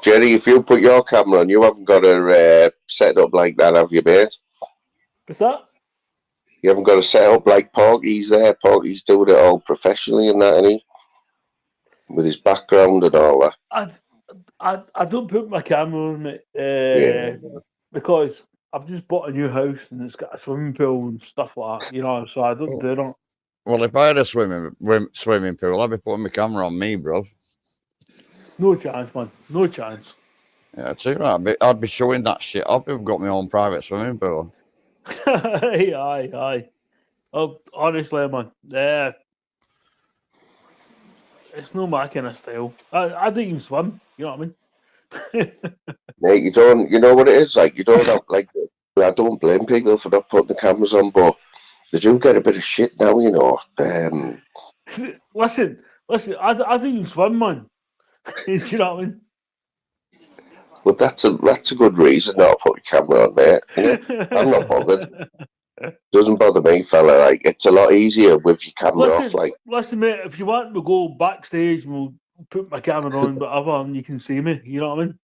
Jerry, if you put your camera on, you haven't got a set up like that, have you, mate? What's that? You haven't got a set up like Porky's there. Porky's doing it all professionally and that, isn't he? With his background and all that. I don't put my camera on it because I've just bought a new house and it's got a swimming pool and stuff like that, you know, so I don't do it. Well, if I had a swimming pool, I'd be putting my camera on me, bro. No chance, man. No chance. Yeah, I'd say that. I'd be showing that shit up if I've got my own private swimming pool. Aye. Oh, honestly, man. It's no my kind of style. I don't even swim. You know what I mean? Mate, you don't. You know what it is like. You don't have like. I don't blame people for not putting the cameras on, but they do get a bit of shit now. You know. Listen. I don't even swim, man. You know what I mean? But that's a good reason not to put your camera on, mate. You know? I'm not bothered. Doesn't bother me, fella. Like, it's a lot easier with your camera off. Like, listen, mate. If you want to go backstage, we'll put my camera on, whatever, and you can see me. You know what I mean?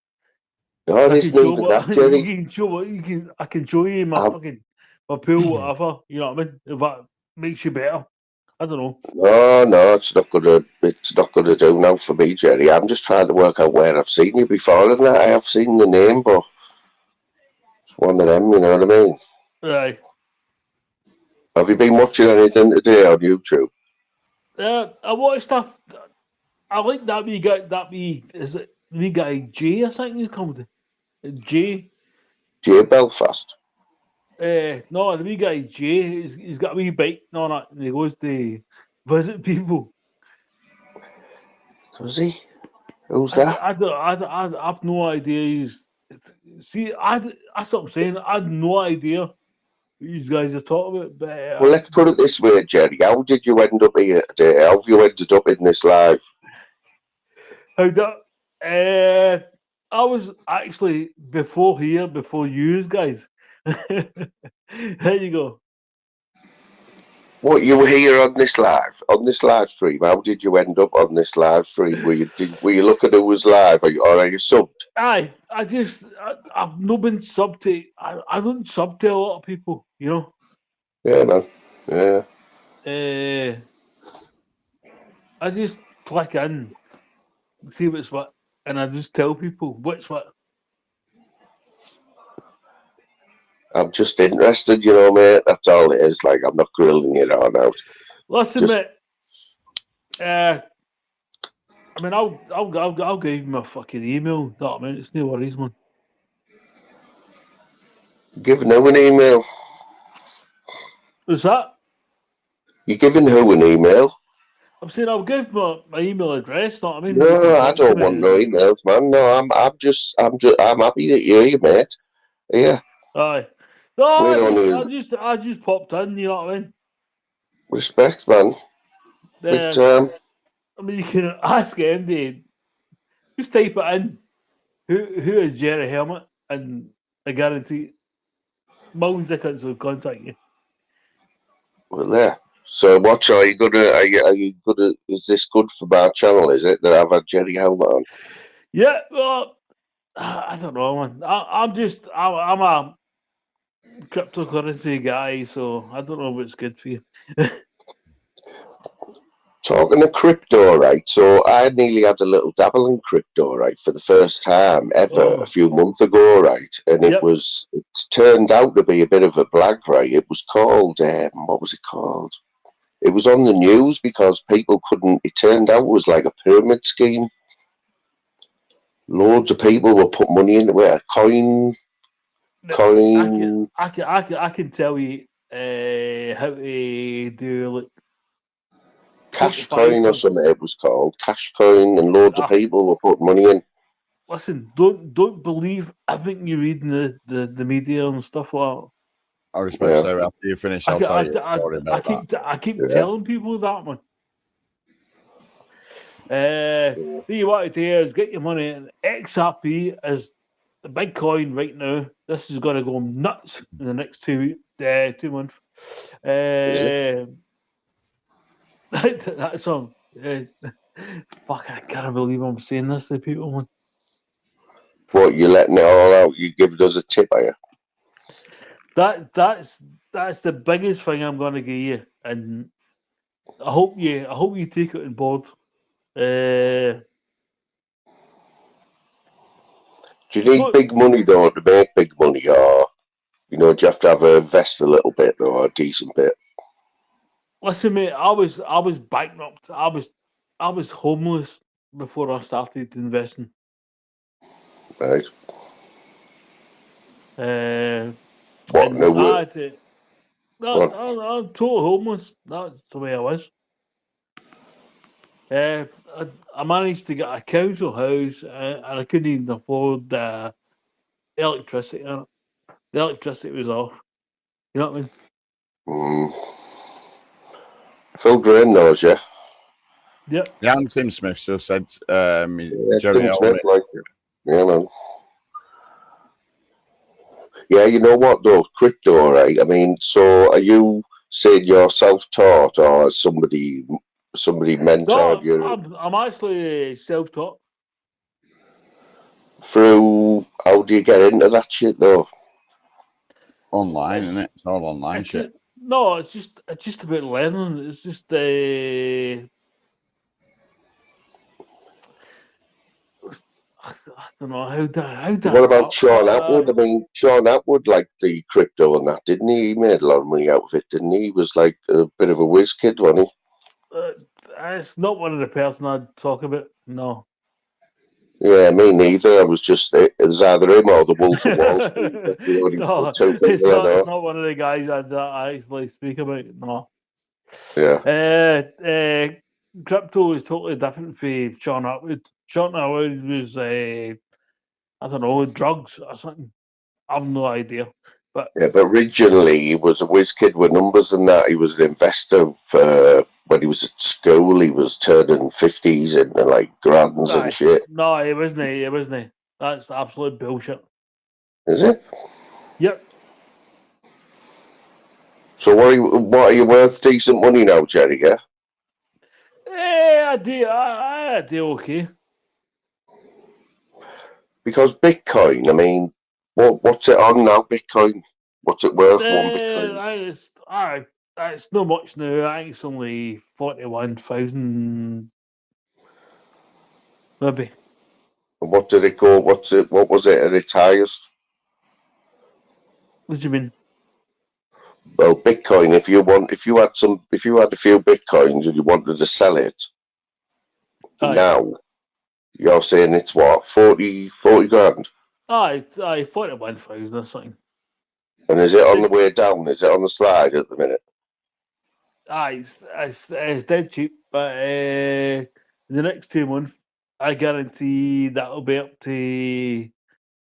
no, it isn't even that, Jerry. I can show you my pool, whatever. You know what I mean? If that makes you better, I don't know. No, it's not gonna do now for me, Jerry. I'm just trying to work out where I've seen you before, and that I have seen the name, but it's one of them. You know what I mean? Right. Have you been watching anything today on YouTube? I watch stuff. I like that wee guy. Is it the wee guy Jay? I think he's called Jay. Jay Belfast. No, the wee guy Jay, he's got a wee bike and all that, and he goes to visit people. Does he? Who's that? I've no idea. That's what I'm saying. I had no idea what you guys are talking about. But, Well, let's put it this way, Jerry. How did you end up here today? How have you ended up in this live? I was actually before you guys. There you go. What, you were here on this live stream? How did you end up on this live stream? Were you looking who was live, or are you subbed? Aye, I've not been subbed to. I don't sub to a lot of people, you know. Yeah, man. Yeah. I just click in, see what's what, and I just tell people what's what. I'm just interested, you know, mate. That's all it is. Like, I'm not grilling it on out. Listen, mate. I mean, I'll give you my fucking email. That man, it's no worries, man. Giving who an email? What's that? You giving who an email? I'm saying I'll give my email address. Know what I mean? No, I don't want no emails, man. No, I'm happy that you're here, mate. Yeah. Aye. No, We don't I just popped in. You know what I mean? Respect, man. Big time. I mean, you can ask Andy. Just type it in. Who is Jerry Helmet? And I guarantee millions of cunts will contact you. Well, there. So, what are you gonna? Is this good for my channel? Is it that I've had Jerry Helmet on? Yeah. Well, I don't know, man. I'm a cryptocurrency guy, so I don't know what's good for you. Talking of crypto, right? So I nearly had a little dabble in crypto, right, for the first time ever a few months ago, right? And it turned out to be a bit of a blag, right? It was called, what was it called? It was on the news because people couldn't. It turned out it was like a pyramid scheme. Loads of people were putting money into it. I can tell you how to do like Cash coin or something it was called. Cash coin, and loads of people were putting money in. Listen, don't believe everything you read in the media and stuff like that. I respect so after you finish, I'll tell you a story about I keep telling people that, man. What you want to do is get your money in XRP is the big coin right now. This is going to go nuts in the next 2 months. That song. Fuck, I can't believe I'm saying this to people, man. What, you letting it all out? You giving us a tip, are you? That's the biggest thing I'm going to give you, and I hope you take it on board. Do you need big money though to make big money, or do you have to have a invest a little bit or a decent bit? Listen, mate, I was bankrupt. I was homeless before I started investing. Right. What? No, I'm total homeless. That's the way I was. I managed to get a council house, and I couldn't even afford the electricity. The electricity was off. You know what I mean? Phil Green knows you. Yep. Yeah, and Tim Smith just said, Jerry Tim Smith, yeah, man. Yeah, you know what though, crypto, right? I mean, so are you saying you're self-taught, or has somebody mentored you? I'm actually self-taught. Through, how do you get into that shit though? Online, isn't it? It's all online shit. No, it's just about learning. It's just I don't know how do What about Sean Atwood? I mean, Sean Atwood liked the crypto and that, didn't he? He made a lot of money out of it, didn't he? He was like a bit of a whiz kid, wasn't he? It's not one of the person I'd talk about. No. Yeah, me neither. I was just it's either him or the Wolf of Wall Street. That's the only No, two it's people I not. It's know. not one of the guys I actually speak about. No. Yeah. Crypto is totally different from Sean Atwood. Sean Atwood was, I don't know, drugs or something. I've no idea. But yeah, but originally he was a whiz kid with numbers and that. He was an investor for when he was at school. He was turning 50s into like grands and shit. No, it wasn't. It wasn't. That's absolute bullshit. Is it? Yep. So what are you worth decent money now, Jerry? Yeah. I do okay. Because Bitcoin, I mean, what's it on now? Bitcoin, what's it worth? One Bitcoin. It's not much now. I think it's only 41,000, maybe. And what did it go? What was it at its highest? What do you mean? Well, Bitcoin. If you had a few Bitcoins and you wanted to sell it, now you're saying it's what 40 grand. It's 41,000 or something. And is it on the way down? Is it on the slide at the minute? It's dead cheap, but in the next 2 months, I guarantee that'll be up to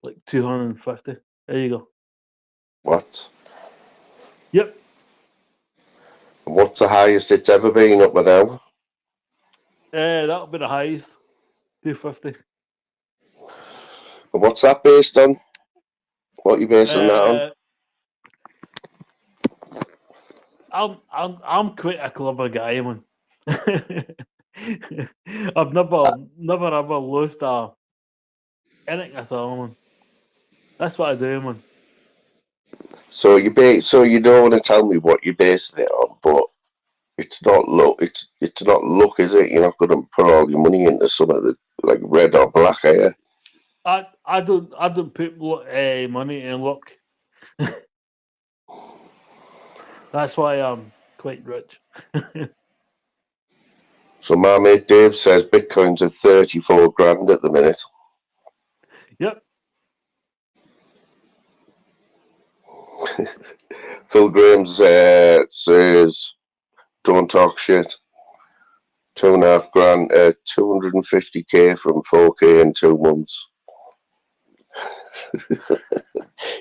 like 250. There you go. What? Yep. And what's the highest it's ever been up to now? That'll be the highest, 250. And what's that based on? What are you basing that on? I'm quite a clever guy, man. I've never ever lost anything at all, man. That's what I do, man. So you don't want to tell me what you're basing it on, but it's not luck. It's not luck, is it? You're not going to put all your money into something that like red or black, are you? I don't put money in luck. That's why I'm quite rich. So my mate Dave says Bitcoin's at 34 grand at the minute. Yep. Phil Graham's says, "Don't talk shit. 2.5 grand, 250k from 4k in 2 months."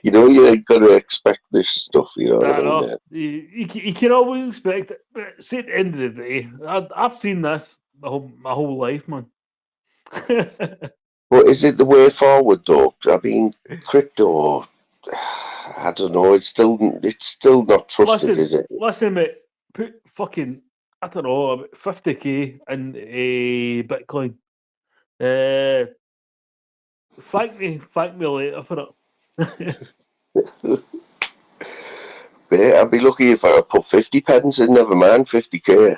You know, you ain't got to expect this stuff. You know what I mean? You can always expect it, but see, at the end of the day, I've seen this my whole life, man. But is it the way forward, though? I mean, crypto. I don't know. It's still not trusted, is it? Listen, mate. Put fucking, I don't know, about 50k in a Bitcoin. Thank me later for it. Mate, I'd be lucky if I could put 50 pence in. Never mind 50k.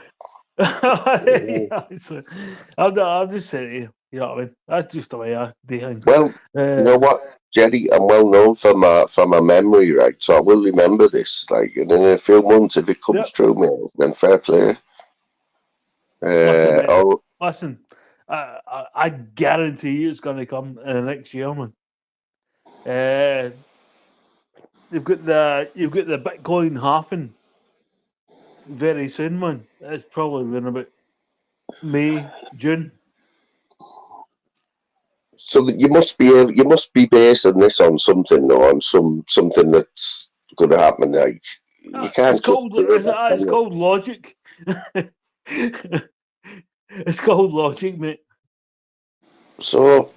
I'm just saying, you know what I mean? That's just the way I do things. Well, you know what, Jerry, I'm well known for my memory, right? So I will remember this. Like, and in a few months, if it comes true, mate, then fair play. Listen, I guarantee you it's going to come in the next year, man. You've got the Bitcoin halving very soon, man. It's probably in about May, June. So that you must be basing this on something, though, on something that's going to happen. Like you can't. It's called logic. It's called logic, mate. So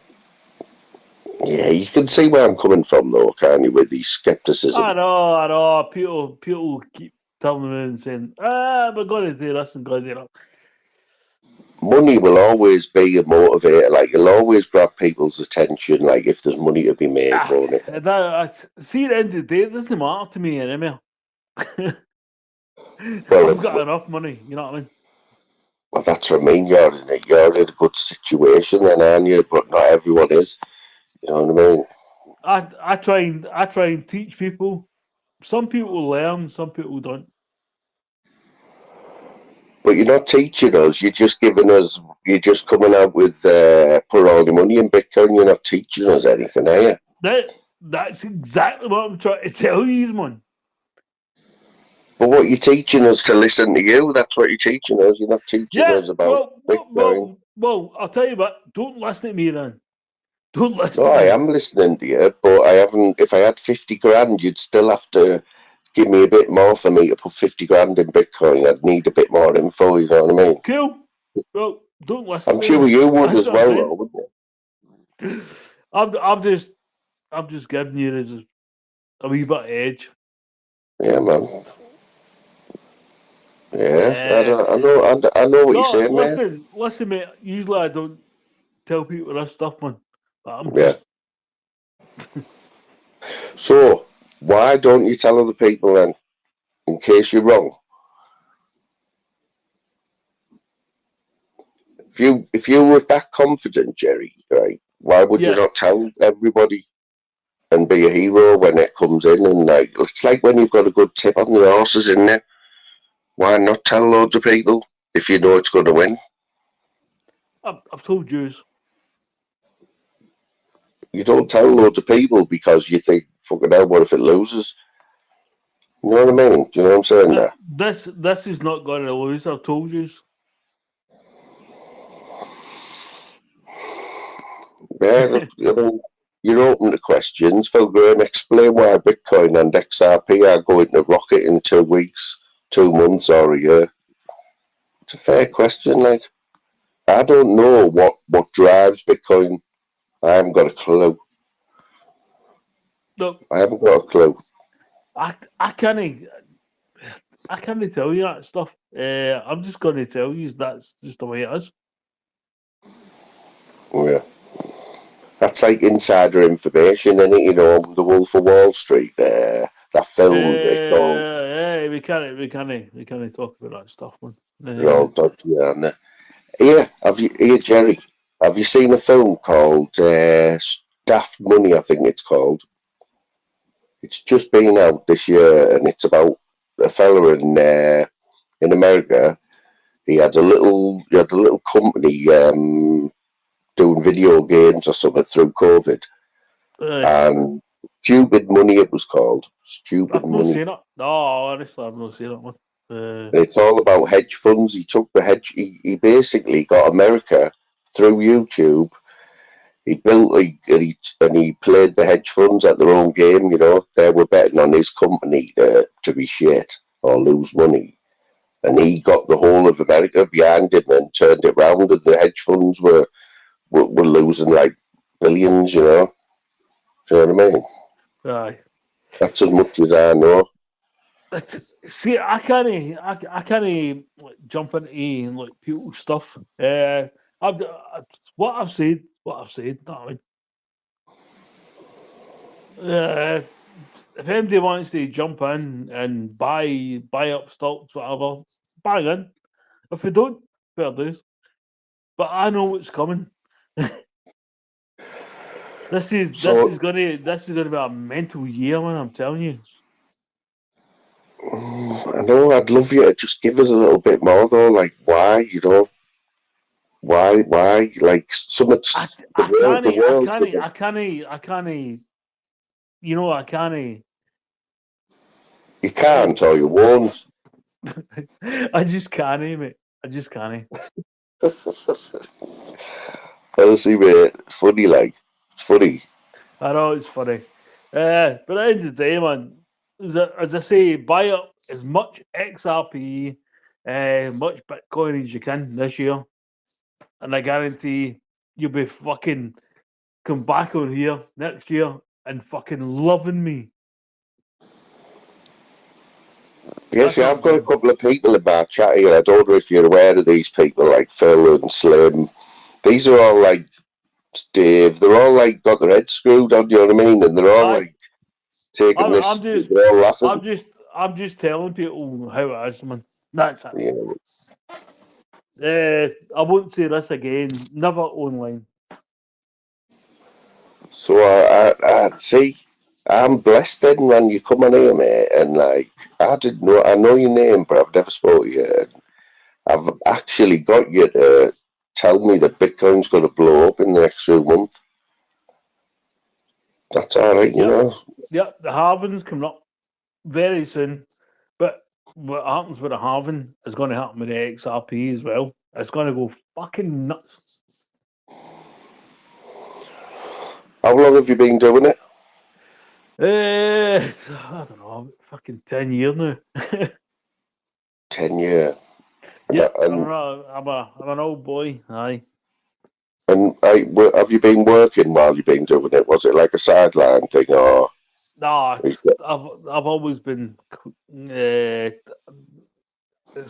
yeah, you can see where I'm coming from, though, can't you? With these skepticism. I know. People keep telling me and saying, we're going to do this and going to do that. Money will always be a motivator. Like, it'll always grab people's attention. Like, if there's money to be made, won't it? See, at the end of the day, it doesn't matter to me anymore. Well, I've got enough money, you know what I mean? Well, that's what I mean. You're in a good situation, then, aren't you? But not everyone is. You know what I mean? I try and teach people. Some people learn, some people don't. But you're not teaching us. You're just giving us you're just coming out with put all your money in Bitcoin. You're not teaching us anything, are you? That's exactly what I'm trying to tell you, man. But what you're teaching us to listen to you, that's what you're teaching us. You're not teaching us about Bitcoin. Well, I'll tell you what, don't listen to me then. Don't listen No, to I me. am listening to you, but I haven't. If I had 50 grand, you'd still have to give me a bit more for me to put 50 grand in Bitcoin. I'd need a bit more info, you know what I mean? Cool. Well, don't listen I'm to sure me. you would That's as what I'm well, saying. though, wouldn't you? I'm just giving you this a wee bit of edge. Yeah, man. Yeah, I know what you're saying, mate. Listen, mate. Usually I don't tell people this stuff, man. But I'm Yeah. just. So, why don't you tell other people then, in case you're wrong? If you were that confident, Jerry, right? Why would you not tell everybody and be a hero when it comes in? And like, it's like when you've got a good tip on the horses, isn't it? Why not tell loads of people if you know it's going to win? I've told you. You don't tell loads of people because you think, fucking hell, what if it loses? You know what I mean? Do you know what I'm saying there? This is not going to lose. I've told you. Yeah, look, I mean, you're open to questions. Phil Graham, explain why Bitcoin and XRP are going to rocket in 2 weeks, 2 months, or a year. It's a fair question. Like, I don't know what drives Bitcoin. I haven't got a clue. Look, I haven't got a clue. I can't tell you that stuff. I'm just going to tell you that's just the way it is. Yeah. That's like insider information, isn't it? You know, The Wolf of Wall Street, that film, it's all, Yeah, we can't talk about that stuff, man. they're all dodgy, aren't they? Here, Jerry, have you seen a film called Daft Money, I think it's called? It's just been out this year, and it's about a fella in America. He had a little company doing video games or something through COVID. And Stupid Money, it was called. Stupid I've not Money. seen it. No, honestly, I've not seen it, man. And it's all about hedge funds. He took the hedge. He basically got America through YouTube. He built and he played the hedge funds at their own game. You know, they were betting on his company to be shit or lose money, and he got the whole of America behind him and turned it round. And the hedge funds were losing like billions. You know, do you know what I mean? Aye. That's as much as I know. See, I can't like, jump into like people's stuff. What I've said. Know what I mean? If anybody wants to jump in and buy up stocks, whatever, buy in. If they don't, fair dues. But I know what's coming. This is gonna be a mental year, man. I'm telling you. I know. I'd love you to just give us a little bit more, though. Like, why? You know, why? Like, some of the world. I can't. You know, I can't. You can't, or you won't. I just can't, mate. I just can't. Honestly, mate, it's funny. Like, it's funny. I know it's funny. But at the end of the day, man, as I say, buy up as much XRP, much Bitcoin as you can this year, and I guarantee you'll be fucking come back over here next year and fucking loving me. Yes, yeah, I've got a couple of people in my chat here. I don't know if you're aware of these people, like Phil and Slim. These are all like Dave. They're all like got their heads screwed on. You know what I mean? And they're all like taking this. They're all laughing. I'm just telling people how it is, man. That's it. Yeah. I won't say this again. Never online. So I see. I'm blessed then when you come on here, mate, and like I know your name, but I've never spoken to you. I've actually got you to tell me that Bitcoin's going to blow up in the next few months. That's all right, you know. Yep, the halving's coming up very soon. But what happens with the halving is going to happen with the XRP as well. It's going to go fucking nuts. How long have you been doing it? I don't know, fucking 10 years now. 10 years. Yeah, I'm an old boy, aye. And have you been working while you've been doing it? Was it like a sideline thing, or? No, I've always been. It's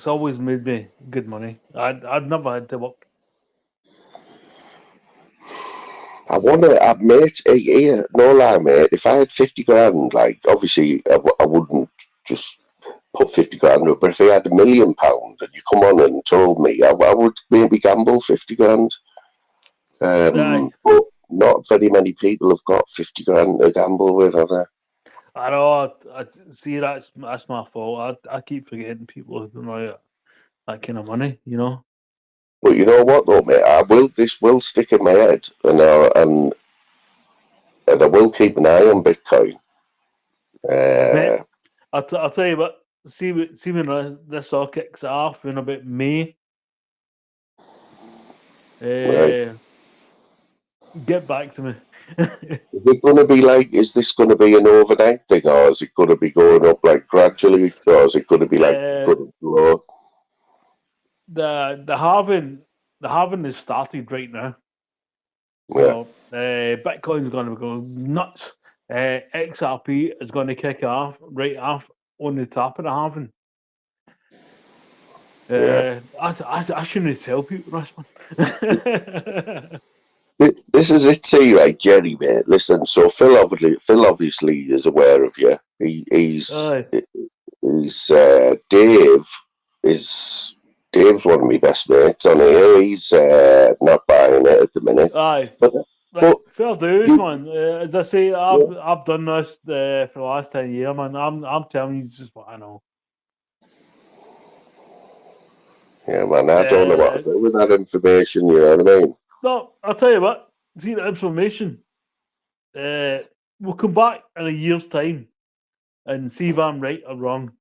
always made me good money. I'd never had to work. I wonder, mate, here, no lie, mate, if I had 50 grand, like, obviously, I wouldn't just put 50 grand up, but if I had £1 million and you come on and told me, I would maybe gamble 50 grand. But not very many people have got 50 grand to gamble with, have they? I know. I see that's my fault. I keep forgetting people who don't have that kind of money, you know. But you know what, though, mate? This will stick in my head, and I will keep an eye on Bitcoin. Mate, I'll tell you what. See when this all kicks off in about May. Right. Get back to me. Is it going to be like? Is this going to be an overnight thing, or is it going to be going up like gradually, or is it going to be like going to grow? The halving has started right now. Yeah. You know, Bitcoin's going to go nuts. XRP is going to kick off right off on the top of the halving. I shouldn't tell people this one. This is it, see, right, Jerry, mate. Listen, so Phil obviously is aware of you. He's Dave's one of my best mates on here. He's not buying it at the minute. Aye. But fair dues, man. As I say, I've done this for the last 10 years, man. I'm telling you just what I know. Yeah, man, I don't know what to do with that information, you know what I mean? No, I'll tell you what. See the information. We'll come back in a year's time and see if I'm right or wrong.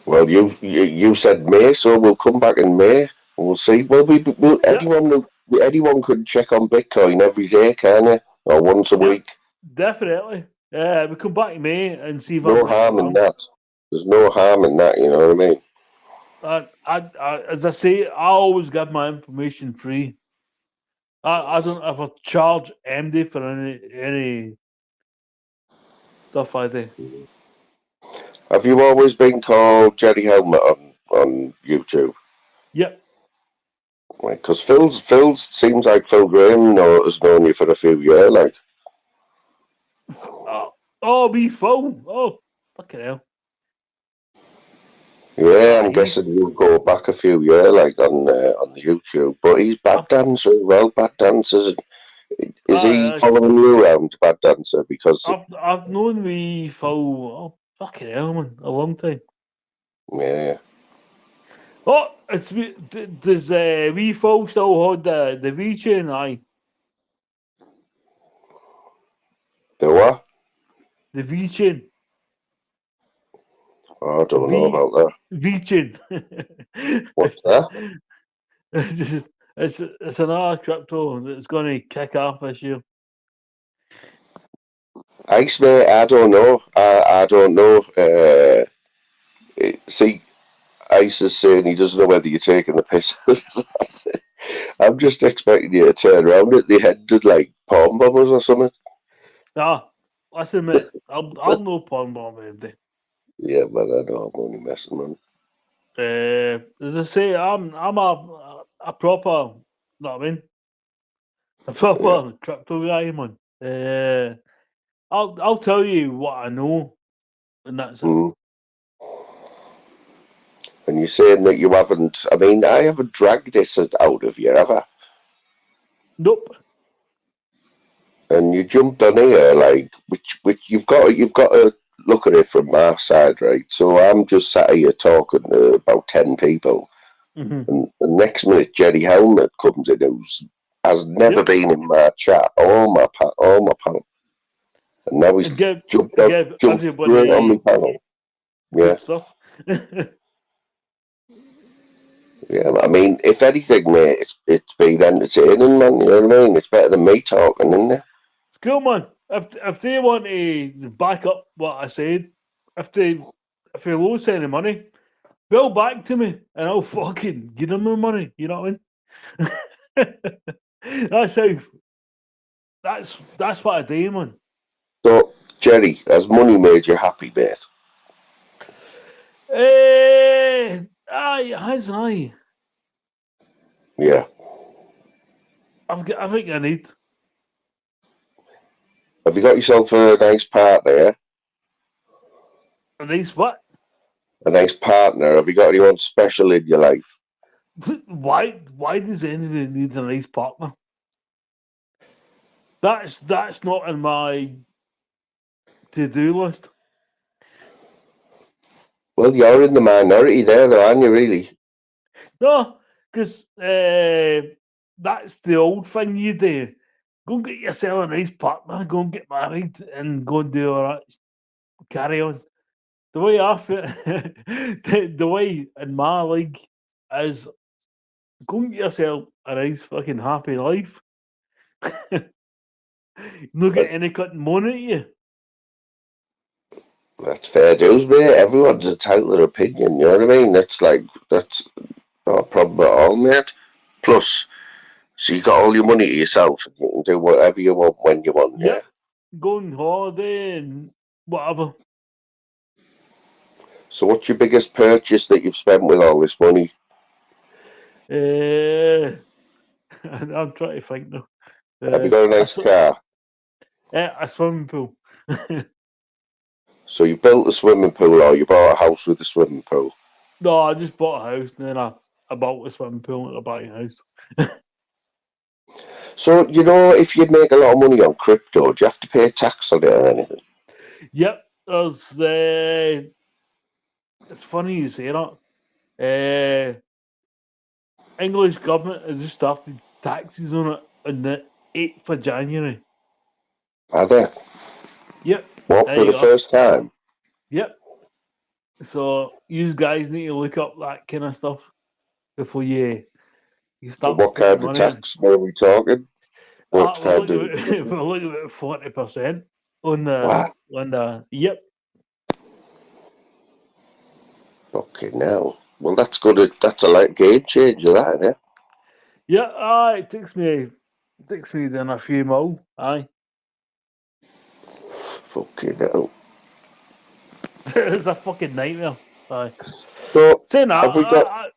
Well, you said May, so we'll come back in May. We'll see. Well, anyone could check on Bitcoin every day, can they? Or once a week. Definitely. We come back in May and see if No I'm right or harm in wrong. that. There's no harm in that, you know what I mean? As I say, I always give my information free. I don't ever charge MD for any stuff I do. Have you always been called Jerry Helmet on YouTube? Yep. Because Phil seems like Phil Graham has known you for a few years, like. Me phone. Oh, fucking hell. Yeah, I'm guessing you go back a few years, like on the YouTube. But he's Bad Dancer as well. Bad Dancers. Is he following you around, Bad Dancer? Because I've known me for fucking hell, man, a long time. Yeah. Oh, does wee Phil still hold the V chain? Aye. The what? The V chain. Oh, I don't know about that. V chain. What's that? It's another crypto that's going to kick off this year. Ice, mate, I don't know. I don't know. See, Ice is saying he doesn't know whether you're taking the piss. I'm just expecting you to turn around at the end and like palm bombers or something. Nah, listen, mate. I'll no palm bomb MD. Yeah, but I know I'm only messing, man. As I say, I'm a proper, know what I mean? A proper crypto guy, man. I'll tell you what I know, and that's it. And you're saying that you haven't. I mean, I haven't dragged this out of you, have I? Nope. And you jumped on here, like, which you've got to look at it from my side, right? So I'm just sat here talking to about 10 people, And the next minute, Jerry Helmet comes in, who's has never been in my chat, all my panel, and now he's jumped straight on my panel. Yeah. Good stuff. Yeah, I mean, if anything, mate, it's been entertaining, man. You know what I mean? It's better than me talking, isn't it? It's cool, man. If they want to back up what I said, if they lose any money, bill back to me and I'll fucking give them the money. You know what I mean? That's what I do, man. So, Jerry, has money made you happy, mate? Aye. Yeah. I think I need. Have you got yourself a nice partner, yeah? A nice what? A nice partner. Have you got anyone special in your life? Why does anybody need a nice partner? That's not in my to-do list. Well, you're in the minority there, though, aren't you, really? No, because that's the old thing you do. Go and get yourself a nice partner, go and get married, and go and do all that. Carry on. The way I feel, the way in my league is go and get yourself a nice fucking happy life. Not get any cutting money at you. That's fair dues, mate. Everyone's entitled to their opinion, you know what I mean? That's not a problem at all, mate. Plus, so you got all your money to yourself and you can do whatever you want when you want, yeah? Go on holiday and whatever. So what's your biggest purchase that you've spent with all this money? I'm trying to think now. Have you got a nice car? A swimming pool. So you built a swimming pool or you bought a house with a swimming pool? No, I just bought a house and then I bought a swimming pool and I bought a house. So, you know, if you make a lot of money on crypto, do you have to pay tax on it or anything? Yep, it's funny you say that. English government has just started taxes on it on the 8th of January. Are they? Yep. What, for the first time? Yep. So you guys need to look up that kind of stuff before you start. What kind of tax are we talking? What kind of? We're looking at 40% on the What? on the yep. Okay, now. Well, that's good. That's a game changer, that, isn't it? Yeah, it takes me then a few mil. Aye. Fucking hell. It's a fucking nightmare. Aye. So, saying that, have we got?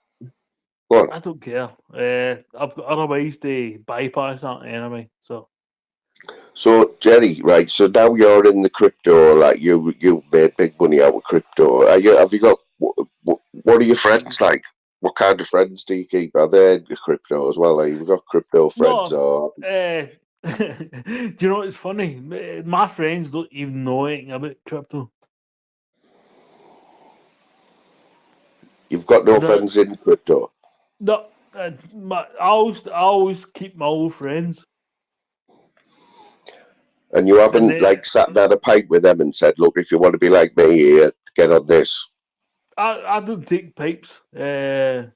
I don't care. I've got other ways to bypass that anyway. So, Jerry, right? So now you're in the crypto. Like you made big money out of crypto. Have you got? What are your friends like? What kind of friends do you keep? Are they into crypto as well? Have you got crypto friends or? Do you know what's funny? My friends don't even know anything about crypto. You've got no friends in crypto. No, I always keep my old friends. And you haven't like sat down a pint with them and said, "Look, if you want to be like me, here, get on this." I don't take pipes. I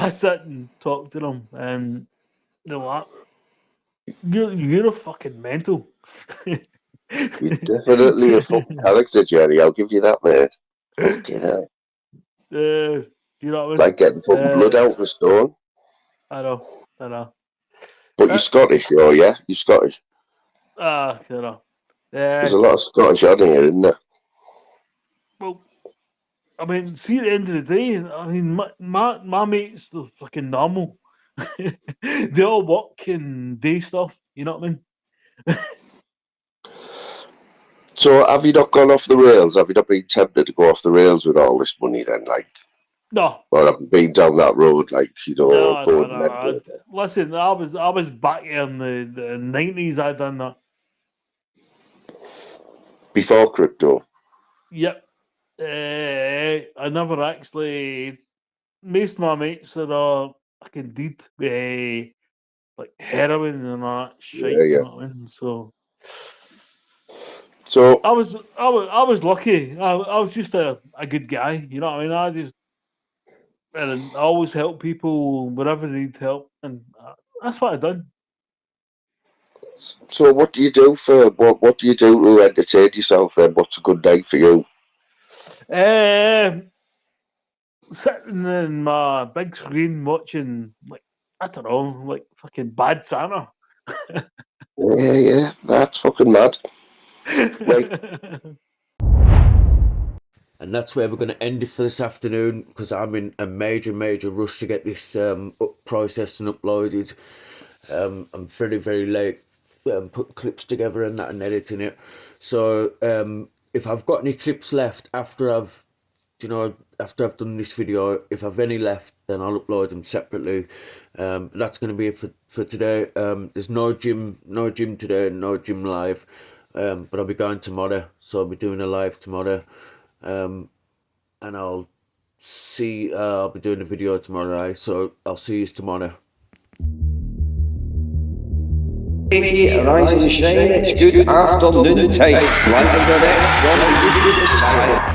sit and talk to them, and you know what? You're a fucking mental. You're definitely a fucking character, Jerry. I'll give you that, mate. Fucking hell. You know what I mean? Like getting fucking blood out of a stone. I know. But you're Scottish, oh yeah? You're Scottish. You know. There's a lot of Scottish on here, isn't there? Well, I mean, see, at the end of the day, I mean, my mates, they're fucking normal. They all work and do stuff, you know what I mean? So have you not gone off the rails? Have you not been tempted to go off the rails with all this money then? Like, no. Or have you been down that road, like, you know, No. Listen, I was back in the 90s, I done that. Before crypto? Yep. I never actually. Most of my mates are fucking did with like heroin and all that shit. Yeah, You yeah. know what I mean? So So I was lucky. I was just a good guy. You know what I mean? And I always help people wherever they need help, and that's what I done. So what do you do for what do you do to entertain yourself then? What's a good night for you? Sitting in my big screen watching, like, I don't know, like fucking Bad Santa. Yeah, that's fucking mad. Right. And that's where we're going to end it for this afternoon, because I'm in a major rush to get this processed and uploaded. I'm very late putting clips together and that and editing it. So if I've got any clips left after I've done this video, if I've any left, then I'll upload them separately. That's going to be it for today. There's no gym today, no gym live, but I'll be going tomorrow, so I'll be doing a live tomorrow, and I'll be doing a video tomorrow, so I'll see you tomorrow. Rising shine, it's good afternoon time. Live and direct from the YouTube side.